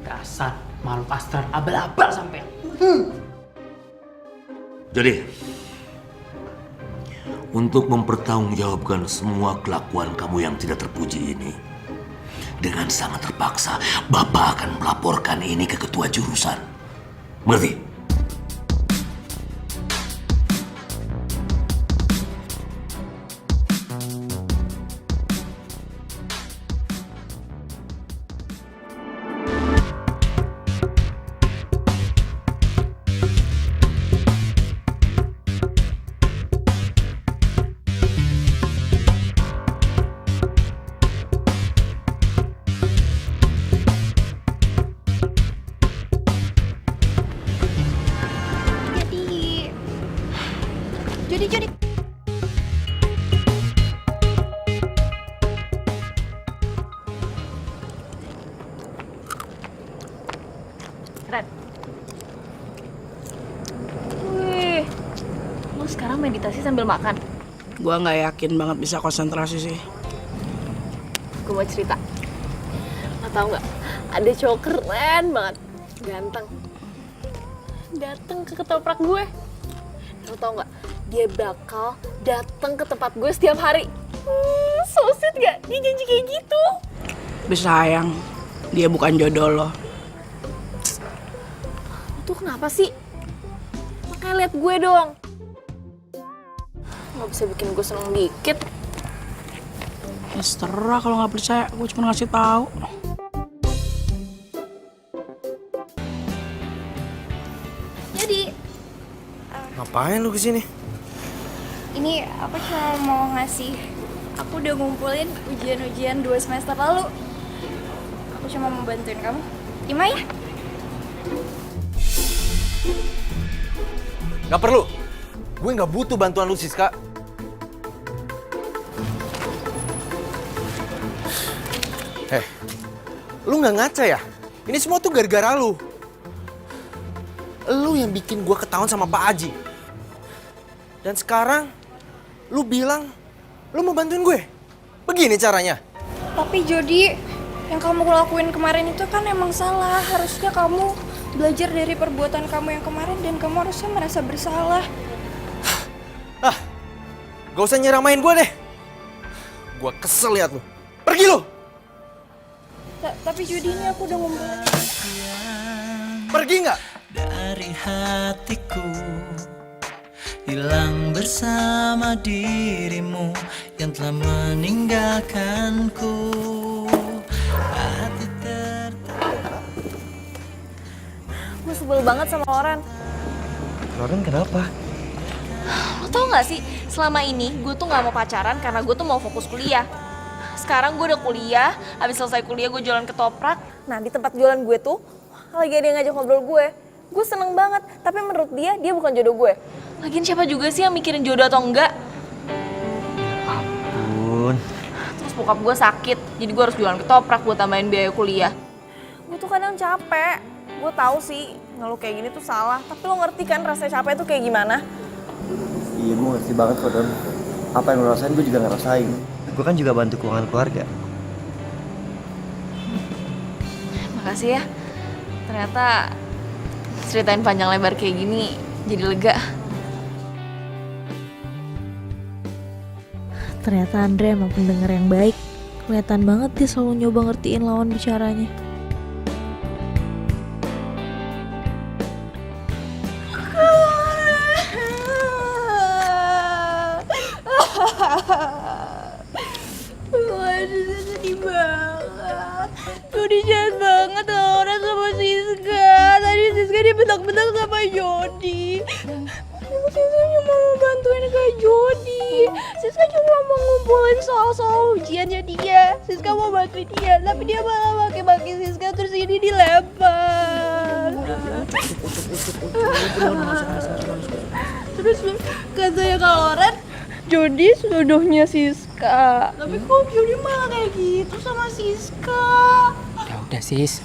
Dasar makhluk astral abal-abal sampai. Jadi, untuk mempertanggungjawabkan semua kelakuan kamu yang tidak terpuji ini, dengan sangat terpaksa, Bapak akan melaporkan ini ke ketua jurusan. Mengerti? Jody. Ren. Wih, lo sekarang meditasi sambil makan? Gua nggak yakin banget bisa konsentrasi sih. Gue mau cerita. Lo tau nggak? Ada cowok keren banget, ganteng. Dateng ke ketoprak gue. Lo tau nggak? Dia bakal datang ke tempat gue setiap hari. So sweet gak? Dia janji kayak gitu. Tapi sayang, dia bukan jodoh lo. Lo tuh kenapa sih? Makanya liat gue dong. Gak bisa bikin gue seneng dikit. Ya terserah kalau nggak percaya, gue cuma ngasih tahu. Jadi, Ngapain lu kesini? ini aku cuma mau ngasih. Aku udah ngumpulin ujian-ujian 2 semester lalu. Aku cuma mau bantuin kamu. Terima ya? Gak perlu. Gue gak butuh bantuan lu, Siska. Lu gak ngaca ya? Ini semua tuh gara-gara lu. Lu yang bikin gue ketahuan sama Pak Aji. Dan sekarang, lu bilang lu mau bantuin gue. Begini caranya. Tapi Jody, yang kamu lakuin kemarin itu kan emang salah. Harusnya kamu belajar dari perbuatan kamu yang kemarin dan kamu harusnya merasa bersalah. Gak usah nyeramain gue deh. Gue kesel liat lu. Pergi lu. Tapi Jody, ini aku udah ngumpulin. Pergi nggak? Dari hatiku hilang bersama dirimu yang telah meninggalkanku. Hati Gue sebel banget sama Loren. Loren kenapa? Lo tau gak sih, selama ini gue tuh gak mau pacaran karena gue tuh mau fokus kuliah. Sekarang gue udah kuliah, habis selesai kuliah gue jualan ketoprak. Nah di tempat jualan gue tuh lagi ada yang ngajak ngobrol gue. Gue seneng banget, tapi menurut dia bukan jodoh gue. Lagian siapa juga sih yang mikirin jodoh atau enggak? Ampun. Terus bokap gue sakit, jadi gue harus jualan ketoprak buat tambahin biaya kuliah. Gue tuh kadang capek. Gue tahu sih ngeluh kayak gini tuh salah, tapi lo ngerti kan rasanya capek tuh kayak gimana? Iya, gue ngerti banget kok, Don. Apa yang lo rasain, gue juga ngerasain. Gue kan juga bantu keuangan keluarga. Makasih ya. Ternyata ceritain panjang lebar kayak gini jadi lega. Ternyata Andre emang pendengar yang baik. Kelihatan banget dia selalu nyoba ngertiin lawan bicaranya. Waduh, sedih banget. Jody jahat banget orang sama Siska. Tadi Siska dibentak-bentak sama Jody. Siska cuma mau bantuin Kak Jody. Siska cuma mau ngumpulin soal-soal ujiannya dia. Siska mau bantuin dia, tapi dia malah maki-maki Siska terus ini dilempar. Terus katanya Kak Loren, Jody jodohnya Siska. Tapi kok Jody malah kayak gitu sama Siska? Ya udah sis,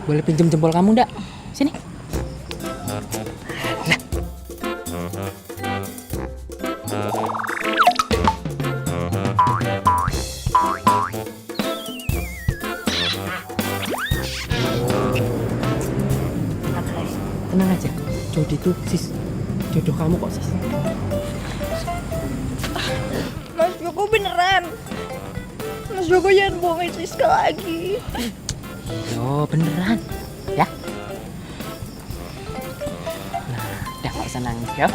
boleh pinjem jempol kamu ndak? Sini. Tenang aja, Jody tuh sis, jodoh kamu kok sis. Mas Joko beneran. Mas Joko jangan bohongin Siska lagi. Yo beneran, ya. Nah, udah gak usah nangis ya.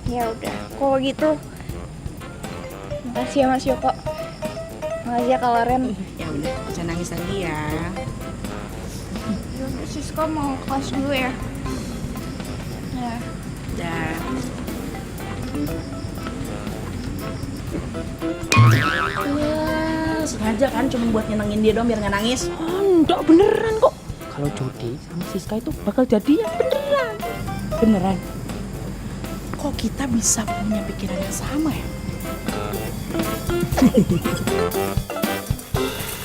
Ya udah, kalau gitu. Makasih ya Mas Joko. Makasih ya Kak Loren. Ya udah, jangan nangis lagi ya. Yaudah, Siska mau kelas dulu ya. Ya. Dah. Ya, sengaja kan cuma buat nyenengin dia dong biar nggak nangis. Enggak beneran kok. Kalau Jody sama Siska itu bakal jadian beneran. Beneran. Kok kita bisa punya pikiran yang sama ya?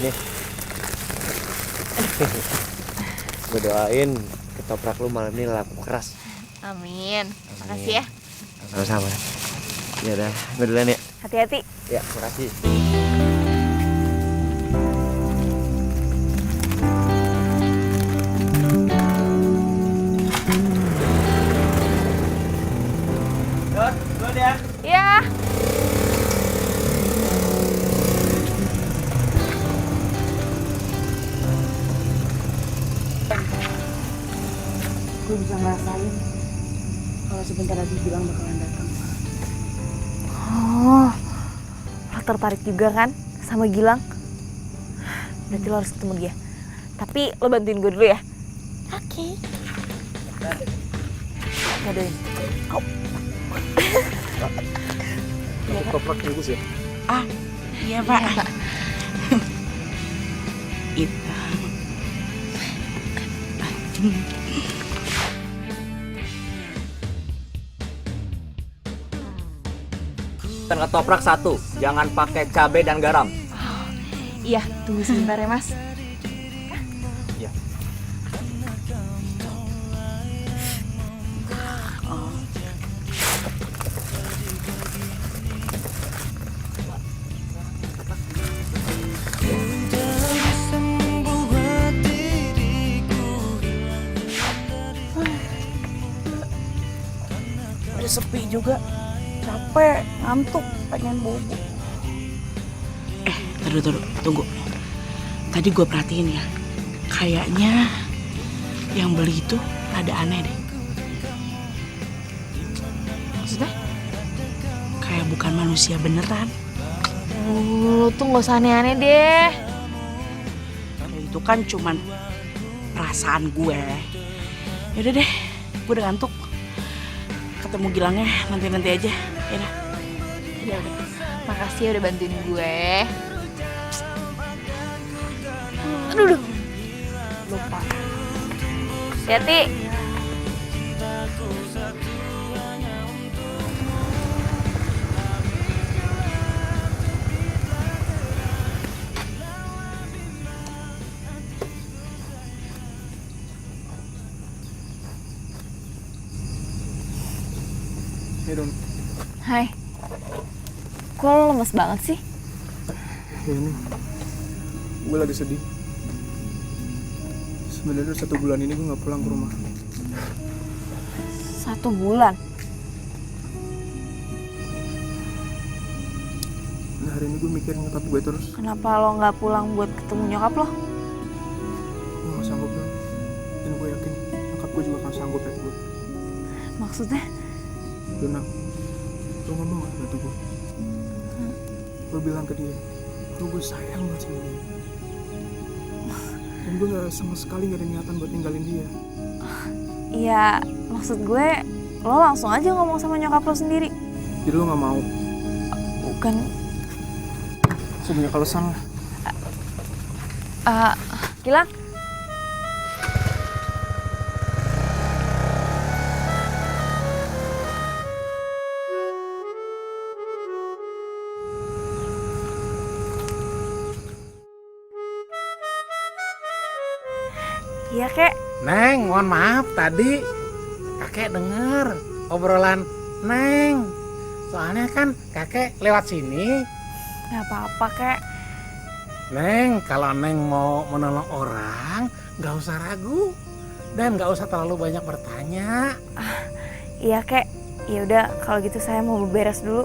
Nih. Gue doain ketoprak lu malam ini laku keras. Amin. Makasih ya. Sama-sama. Ya udah, gue duluan ya. Hati-hati. Ya, makasih. Duluan ya. Iya. Gue bisa ngerasain kalau sebentar lagi bilang bakalan datang. Oh, lo tertarik juga kan sama Gilang? Berarti lo harus ketemu dia. Tapi lo bantuin gue dulu ya. Oke. Ngadoin. Ketoprak bagus ya? Ah, iya Pak. Itu. Ketoprak 1, jangan pakai cabai dan garam. Iya, tunggu sebentar ya Mas. Iya. Udah sepi juga. Capek, ngantuk, pengen bobo. Tunggu. Tadi gue perhatiin ya, kayaknya yang beli itu rada aneh deh. Maksudnya? Kayak bukan manusia beneran. Lo tuh gak usah aneh-aneh deh. Itu kan cuman perasaan gue. Yaudah deh, gue udah ngantuk. Ketemu Gilangnya nanti aja. Ya udah. Makasih ya udah bantuin gue. Aduh. Lupa. Hati-hati. Hai. Kok lo lemes banget sih? Ya ini, gue lagi sedih. Sebenarnya 1 bulan ini gue nggak pulang ke rumah. 1 bulan? Nah, hari ini gue mikirin nyokap gue terus. Kenapa lo nggak pulang buat ketemu nyokap lo? Gue gak sanggup bang. Dan gue yakin nyokap gue juga akan sanggup liat gue. Maksudnya? Luna, lo ngomong gak bantu gue? Lo bilang ke dia kalau gue sayang banget sama dia. Dan gue gak sama sekali gak ada niatan buat ninggalin dia. Iya, maksud gue lo langsung aja ngomong sama nyokap lo sendiri. Jadi lo gak mau? Bukan. Sebenarnya kalau salah. Gilang, Iya, Kek. Neng, mohon maaf tadi kakek denger obrolan Neng. Soalnya kan kakek lewat sini. Gak apa-apa, Kek. Neng, kalau Neng mau menolong orang, gak usah ragu. Dan gak usah terlalu banyak bertanya. Iya, Kek. Ya udah, kalau gitu saya mau beberes dulu.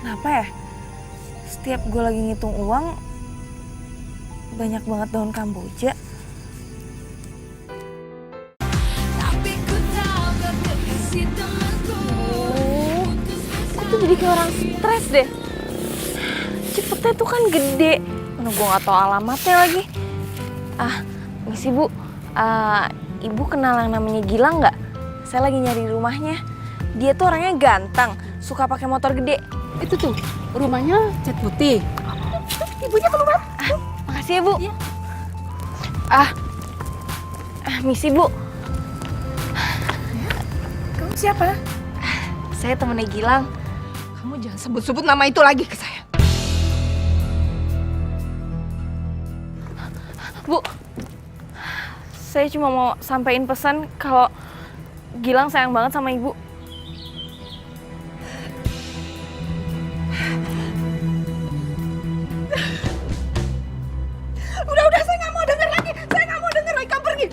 Kenapa ya? Setiap gue lagi ngitung uang, banyak banget daun kamboja. Aku tuh jadi kayak orang stres deh. Cepetnya tuh kan gede. Mana gue gak tau alamatnya lagi. Misi Bu, Ibu kenal yang namanya Gilang nggak? Saya lagi nyari rumahnya. Dia tuh orangnya ganteng, suka pakai motor gede. Itu tuh, rumahnya cat putih. Ibunya keluar. Makasih ya, Bu. Iya. Misi, Bu. Kamu siapa? Saya temennya Gilang. Kamu jangan sebut-sebut nama itu lagi ke saya. Bu, saya cuma mau sampein pesan kalau Gilang sayang banget sama Ibu. Udah, saya nggak mau denger lagi. Saya nggak mau denger lagi. Kamu pergi.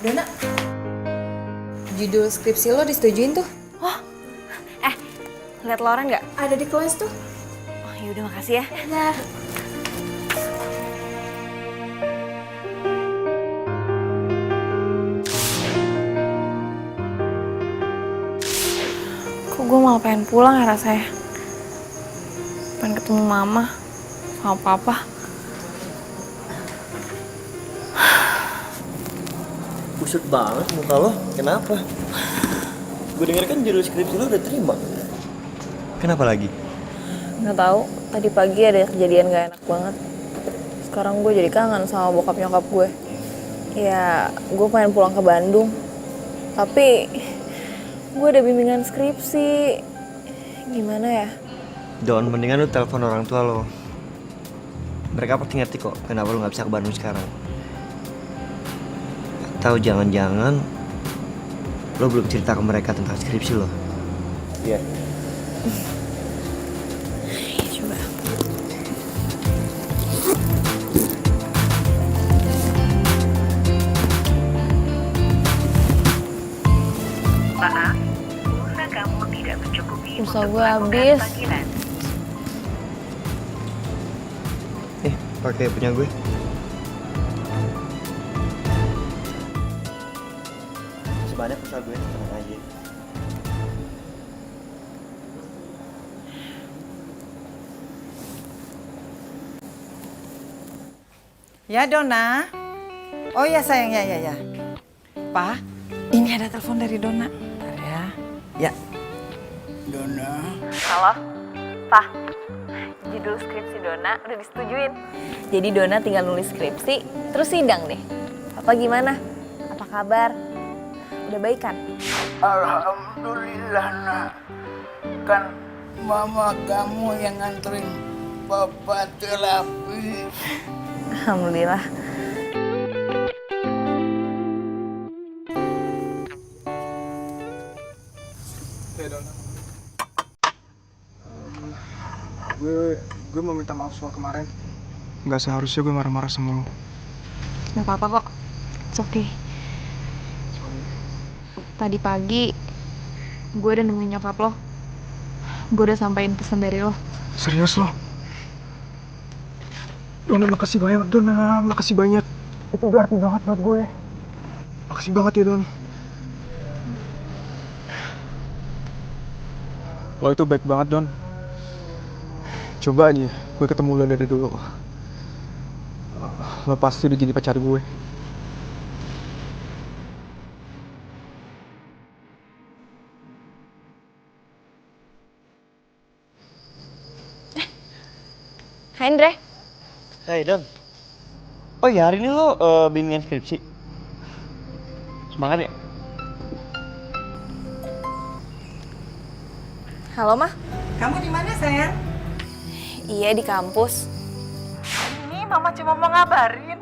Dona, judul skripsi lo disetujuin tuh. Lihat Lauren nggak? Ada di kelas tuh. Oh, yaudah makasih ya. Ya. Kok gue malah pengen pulang ya rasanya. Pengen ketemu Mama sama Papa. Kusut banget muka lo, kenapa? Gue denger kan judul skripsi lo udah terima. Kenapa lagi? Nggak tahu, tadi pagi ada kejadian gak enak banget. Sekarang gue jadi kangen sama bokap nyokap gue. Ya, gue pengen pulang ke Bandung. Tapi gue ada bimbingan skripsi. Gimana ya? Don, mendingan lu telepon orang tua lo. Mereka pasti ngerti kok kenapa lu gak bisa ke Bandung sekarang. Atau jangan-jangan lo belum cerita ke mereka tentang skripsi lo. Iya. Coba. Maaf, pulsa kamu tidak mencukupi Pulsa untuk gue melakukan habis. panggilan. Pakai punya gue. Sebanyak pulsa gue, tenang aja. Ya, Dona. Oh ya sayang, ya. Pa, ini ada telepon dari Dona. Bentar ya. Ya. Dona. Halo, Pak. Judul skripsi Dona udah disetujuin. Jadi Dona tinggal nulis skripsi, terus sidang deh. Apa gimana? Apa kabar? Udah baik kan? Alhamdulillah, nak. Kan mama kamu yang nganterin papa terapi. Alhamdulillah. Gue mau minta maaf soal kemarin. Gak seharusnya gue marah-marah sama lo. Gak apa-apa kok. It's okay. Tadi pagi gue udah nemuin nyokap lo. Gue udah sampein pesan dari lo. Serius lo? Dona, makasih banyak, Dona. Makasih banyak. Itu berarti banget buat gue. Makasih banget ya, Don. Lo itu baik banget, Don. Coba aja gue ketemu lo dari dulu. Lo pasti udah jadi pacar gue. Hai Andre. Hai Don. Oh ya, hari ini lo bimbingan skripsi. Semangat ya? Halo Mah. Kamu di mana sayang? Iya di kampus. Ini Mama cuma mau ngabarin.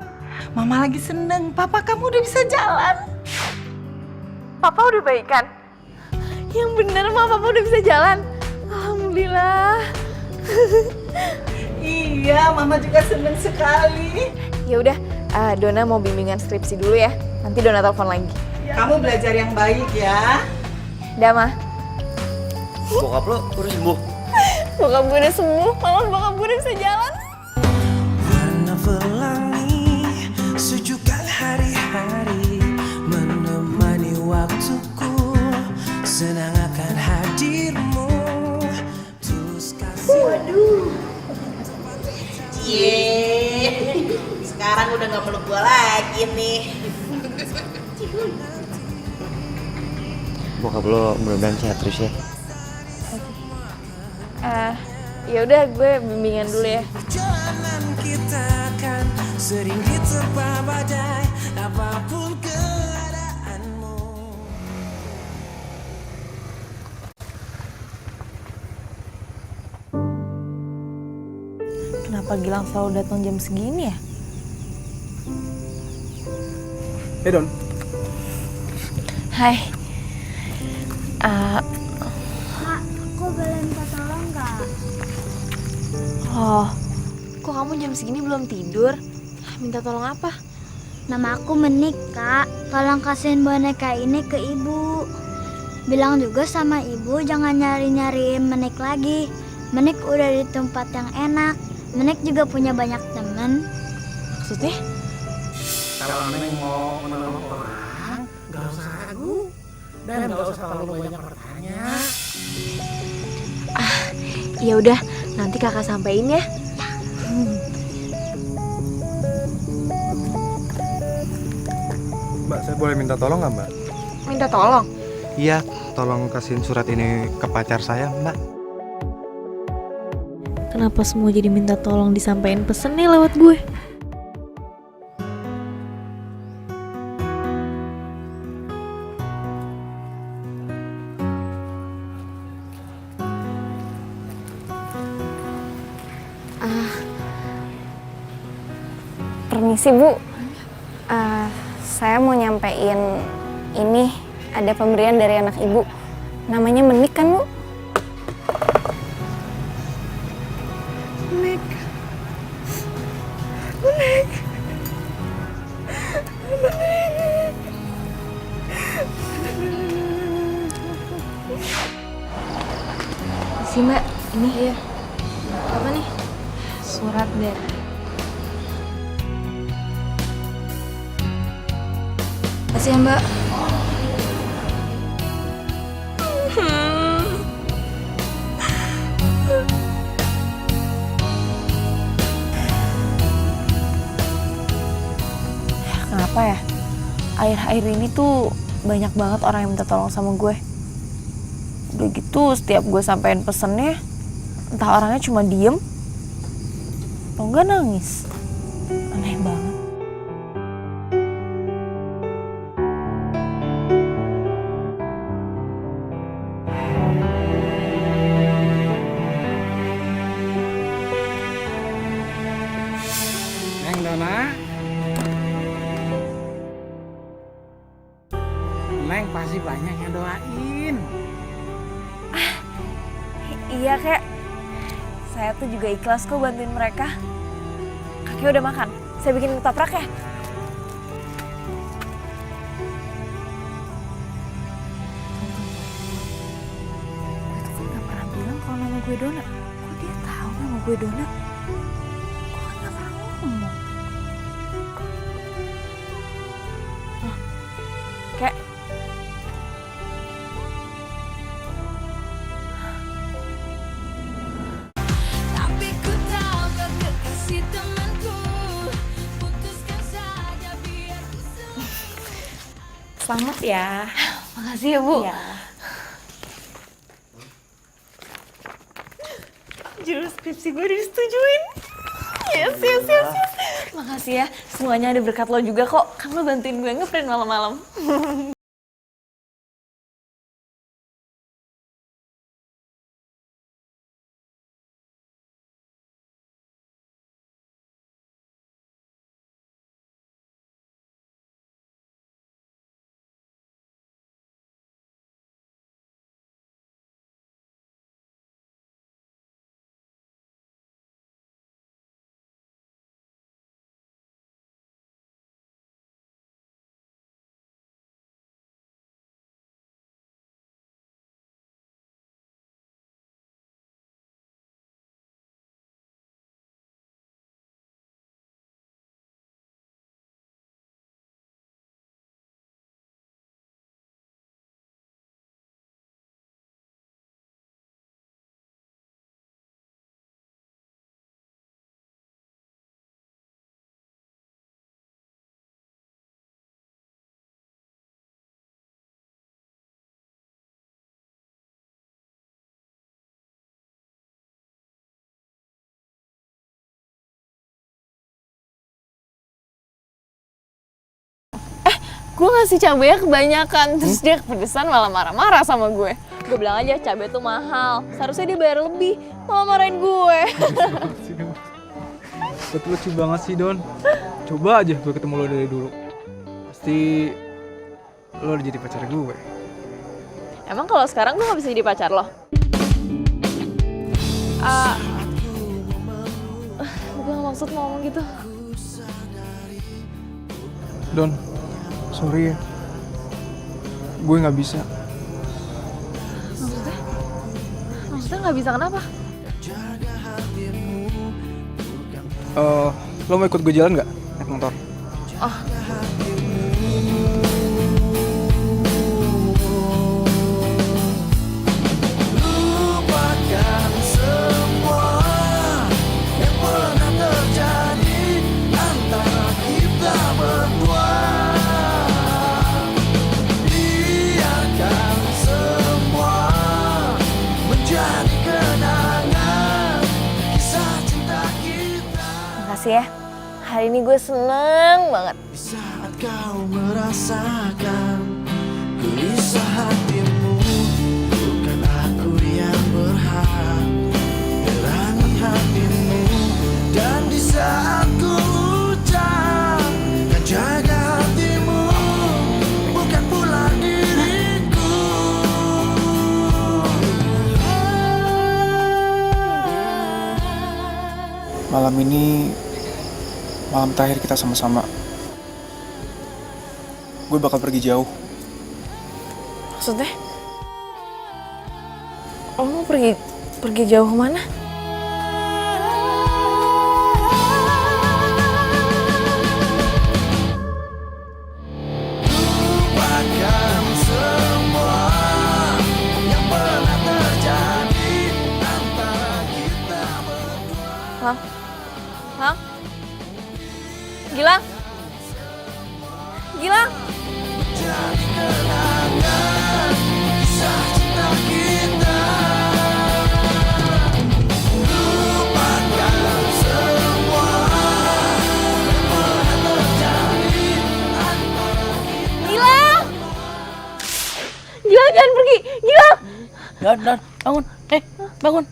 Mama lagi seneng, Papa kamu udah bisa jalan. Papa udah baikan. Yang bener Mah, Papa udah bisa jalan. Alhamdulillah. Iya, Mama juga seneng sekali. Ya udah, Dona mau bimbingan skripsi dulu ya. Nanti Dona telepon lagi. Kamu belajar yang baik ya. Dah Mah. Bokap lo udah sembuh? Bokap gue udah sembuh, malah bokap gue udah bisa jalan. Warna pelangi, sejukkan hari-hari, menemani waktuku, senang akan hadirmu, tulus kasih. Waduh. Sekarang udah gak meluk gua lagi nih. Bokap lo mudah-mudahan sehat terus ya. Ya udah gue bimbingan dulu ya. Perjalanan kita kan sering diterpa badai, apapun keadaanmu. Kenapa Gilang selalu datang jam segini ya? Hey Don. Hai. Kak, aku boleh minta tolong nggak? Oh, kok kamu jam segini belum tidur? Minta tolong apa? Nama aku Menik, Kak. Tolong kasihin boneka ini ke ibu. Bilang juga sama ibu jangan nyari-nyariin Menik lagi. Menik udah di tempat yang enak. Menik juga punya banyak temen. Maksudnya? Kalau Neng mau menolong orang, gak usah ragu. Dan gak usah terlalu banyak bertanya. Ya udah, nanti kakak sampein ya. Mbak, saya boleh minta tolong nggak, Mbak? Minta tolong? Iya, tolong kasihin surat ini ke pacar saya, Mbak. Kenapa semua jadi minta tolong disampaikan pesen nih lewat gue? Permisi Bu, saya mau nyampein ini ada pemberian dari anak Ibu. Namanya Menik kan Bu? Menik. Menik. Menik. Si Mbak, ini ya. Apa nih? Surat dari Makasih ya Mbak. Kenapa ya? Akhir-akhir ini tuh banyak banget orang yang minta tolong sama gue. Udah gitu setiap gue sampein pesennya, entah orangnya cuma diem atau enggak nangis. Aneh banget. Neng Dona. Neng pasti banyak yang doain. Iya kek, saya tuh juga ikhlas kok bantuin mereka. Kakek udah makan, saya bikin ketoprak ya. Gue tuh kan gak pernah bilang kalau nama gue Dona. Kok dia tahu nama gue Dona? Gue kan gak pernah ngomong. Loh, kek. Selamat ya. Makasih ya, Bu. Iya. Jurus skripsi gue disetujuin. Yes. Makasih ya. Semuanya ada berkat lo juga kok. Kan lo bantuin gue ngeprint malam-malam. Gue ngasih cabenya kebanyakan, terus dia kepedesan malah marah-marah sama gue. Gue bilang aja cabai tuh mahal, seharusnya dia bayar lebih, malah marahin gue. Betul lucu banget sih Don. Coba aja gue ketemu lo dari dulu. Pasti lo udah jadi pacar gue. Emang kalau sekarang gue gak bisa jadi pacar lo? Gue gak maksud ngomong gitu. Don, sorry ya. Gue gak bisa. Maksudnya gak bisa kenapa? Lo mau ikut gue jalan gak? Naik motor. Oh. Lupakan semua yang pernah terjadi antara kita berdua. Biarkan semua menjadi kenangan kisah cinta kita. Makasih ya. Hari ini gue seneng banget. Saat kau merasakan gelisah hatimu, bukan aku yang berhak merangi hatimu. Dan di saat ku ucap kan jaga hatimu, bukan pula diriku. Malam ini malam terakhir kita sama-sama. Gue bakal pergi jauh. Maksudnya? Lo mau pergi jauh kemana? Lupakan semua yang pernah terjadi antara kita berdua. Hah? Hah? Gilang? Gilang? Jadi kenangan kisah cinta kita. Lupakan semua yang pernah terjadi antara kita. Gilang! Gilang jangan pergi! Gilang! Don, bangun. Bangun.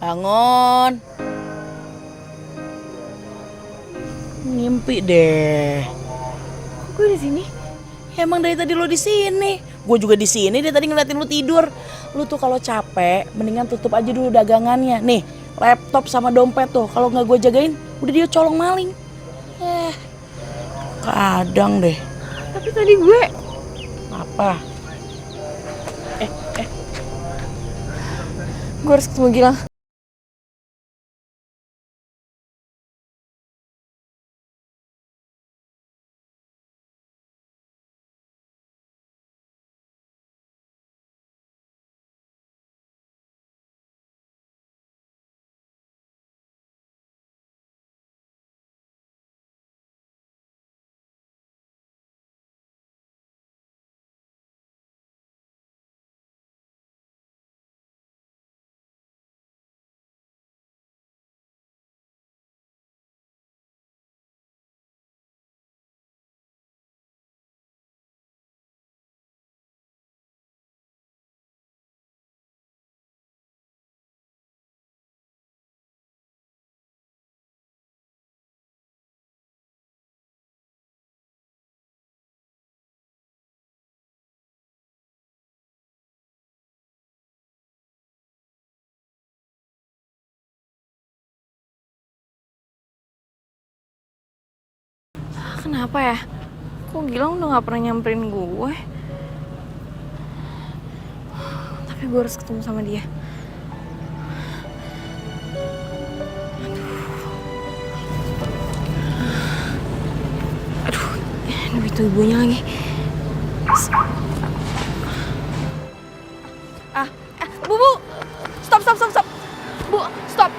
Bangun. Ngimpi deh. Kok gue di sini? Emang dari tadi lo di sini. Gue juga di sini. Dia tadi ngeliatin lo tidur. Lo tuh kalau capek, mendingan tutup aja dulu dagangannya. Nih, laptop sama dompet tuh. Kalau nggak gue jagain, udah dia colong maling. Kadang deh. Tapi tadi gue... Apa? Gue harus ketemu Gilang. Kenapa ya? Kok Gilang udah gak pernah nyamperin gue? Tapi gue harus ketemu sama dia. Aduh, itu ibunya lagi. Bu, stop. Bu, stop.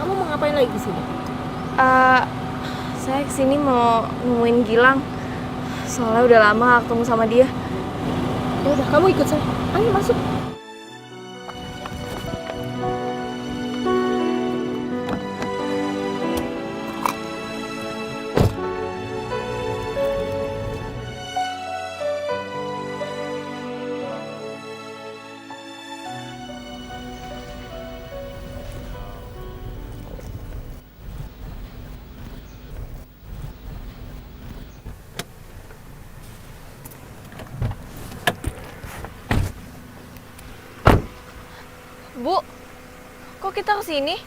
Kamu mau ngapain lagi di sini? Saya kesini mau nemuin Gilang. Soalnya udah lama gak ketemu sama dia. Ya udah, kamu ikut saya. Ayo masuk. Bu, kok kita kesini?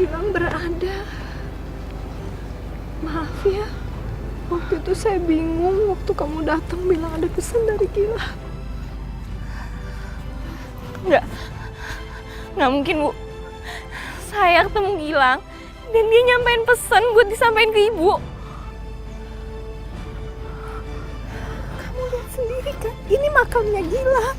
Gilang berada. Maaf ya, waktu itu saya bingung waktu kamu datang bilang ada pesan dari Gilang. Nggak mungkin, Bu. Saya ketemu Gilang dan dia nyampein pesan buat disampaikan ke Ibu. Kamu lihat sendiri kan, ini makamnya Gilang.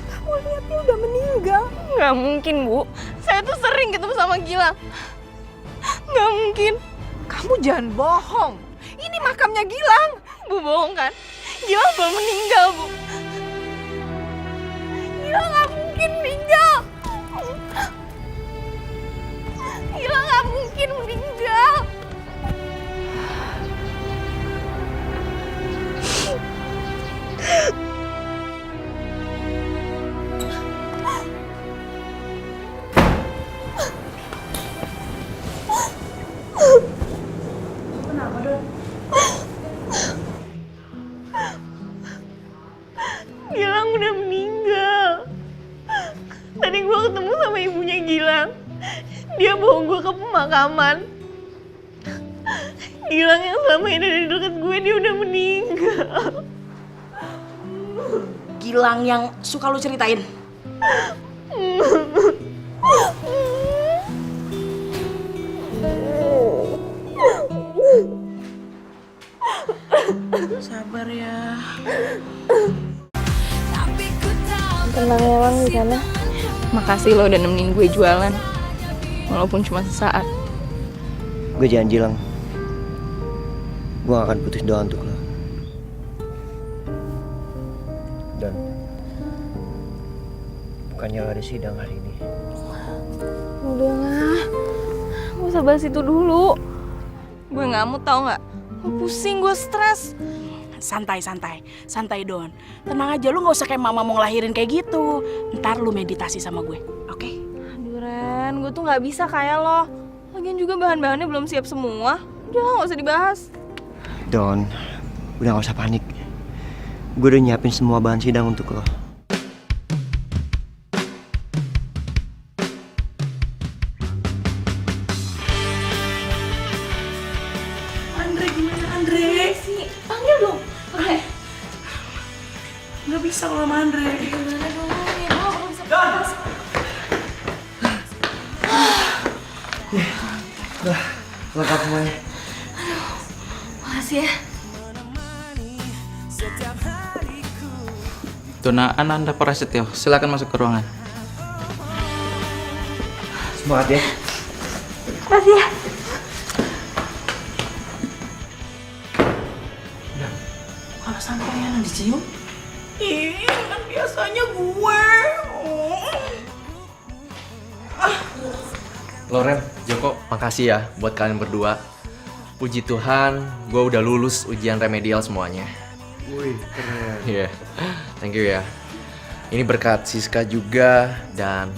Kamu lihat dia udah meninggal. Nggak mungkin, Bu. Saya tuh sering ketemu sama Gilang. Nggak mungkin. Kamu jangan bohong. Ini makamnya Gilang. Bu bohong kan? Gilang belum meninggal, Bu. Gilang nggak mungkin meninggal. Gilang nggak mungkin meninggal. Kenapa, Don? Gilang udah meninggal. Tadi gue ketemu sama ibunya Gilang. Dia bawa gue ke pemakaman. Gilang yang selama ini ada di dekat gue, dia udah meninggal. Gilang yang suka lu ceritain? Sabar ya. Tenang ya Bang di sana. Makasih lo udah nemenin gue jualan, walaupun cuma sesaat. Gue janji Lang, gue gak akan putus doa untuk lo. Dan bukannya lo ada sidang hari ini. Udahlah, gak usah bahas itu dulu. Gue gak mau, tau gak? Gue pusing, gue stres. Santai Don. Tenang aja, lu gak usah kayak mama mau ngelahirin kayak gitu. Ntar lu meditasi sama gue, oke? Aduh Ren, gue tuh gak bisa kayak lo. Lagian juga bahan-bahannya belum siap semua. Udah lah, gak usah dibahas. Don, udah gak usah panik. Gue udah nyiapin semua bahan sidang untuk lo. Andre, gimana Andre? Sih, panggil dong. Oke. Gak bisa kalau sama Andre. Gimana dong? Ya, gue bisa bahas. Udah, lengkap semuanya. Makasih ya. Dona Ananda Prasetyo, silakan masuk ke ruangan. Semangat ya. Makasih ya. Kalau sampai yang dicium? Ih, kan biasanya gue. Loren, Joko, makasih ya buat kalian berdua. Puji Tuhan, gue udah lulus ujian remedial semuanya. Wih, keren. Iya, thank you ya. Ini berkat Siska juga dan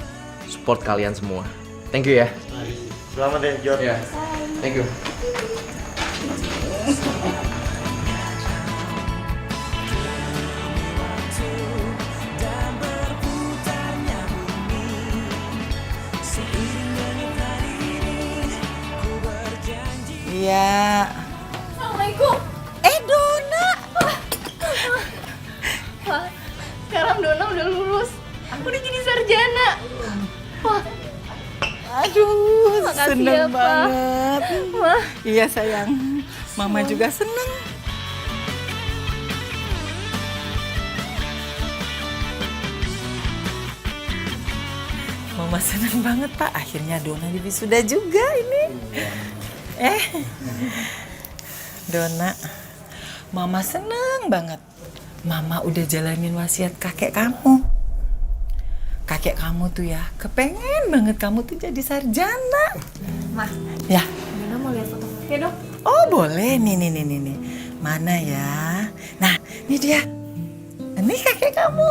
support kalian semua. Thank you ya. Selamat ya, Jod. Iya, thank you. Iya. Assalamualaikum. Dona. Wah, sekarang Dona udah lulus. Aku udah jadi sarjana. Wah. Aduh, Makasih seneng ya, Pa. banget. Wah. Iya sayang, Mama juga seneng. Mama seneng banget Pak, akhirnya Dona wisuda juga ini. Dona, Mama seneng banget. Mama udah jalanin wasiat kakek kamu. Kakek kamu tuh ya, kepengen banget kamu tuh jadi sarjana. Ma, Ya. Dona mau lihat fotokopinya dong. Oh boleh, nih. Mana ya? Nah, ini dia. Ini kakek kamu.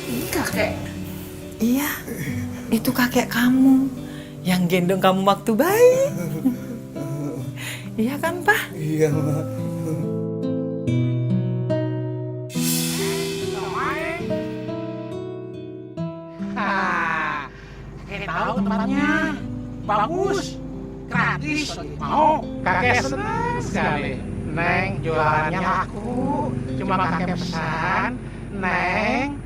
Ini kakek. Iya, itu kakek kamu yang gendong kamu waktu bayi. Iya kan, Pak? Iya, Mak. Kakek tahu tempatnya. Bagus. Gratis. Mau. Kakek senang sekali. Neng, jualannya laku. Cuma kakek pesan. Neng,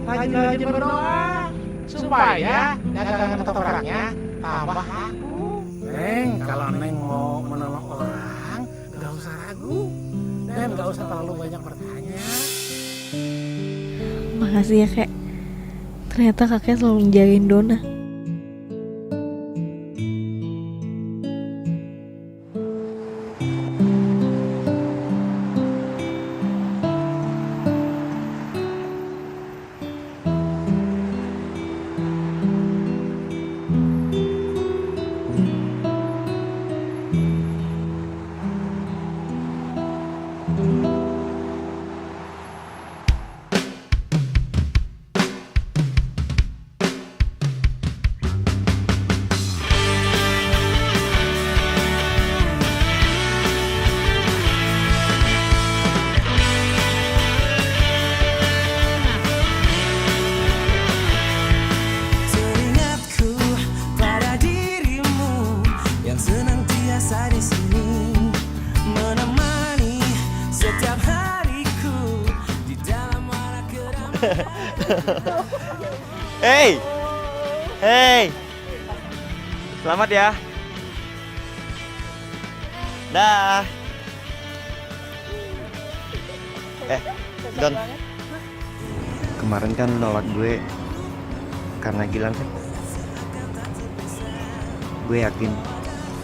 rajin-rajin berdoa. Supaya dagangan ketopraknya tambah laku. Neng, kalau Neng mau menolong orang, gak usah ragu. Dan gak usah terlalu banyak bertanya. Makasih ya, Kek. Ternyata kakek selalu menjagain Dona. Teringatku pada dirimu yang senantiasa di sini menemani setiap hariku di dalam warna kedamaian. Hey, selamat ya. Dah. Don. Kemarin kan nolak gue karena Gilang kan. Gue yakin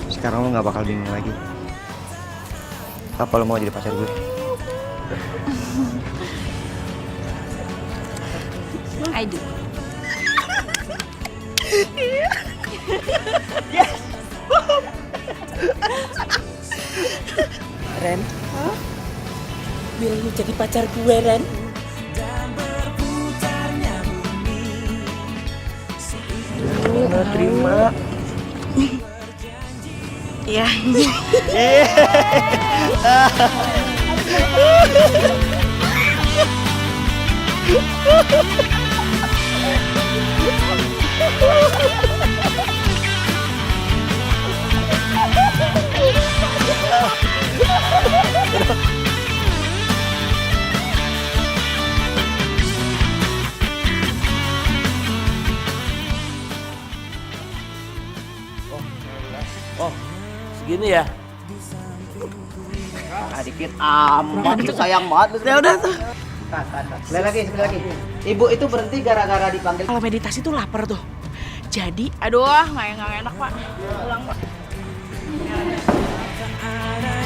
sekarang lo nggak bakal bingung lagi. Apa lo mau jadi pacar gue? I do. Yes. Ren, biar lu jadi pacar gue, Ren. Nggak terima. Iya. Oh, segini ya? Nah, dikit amat, itu sayang banget. Udah tuh. Sekali lagi. Ibu itu berhenti gara-gara dipanggil. Kalau meditasi tuh lapar tuh. Jadi, aduh, nggak enak Pak. Pulang Pak. ada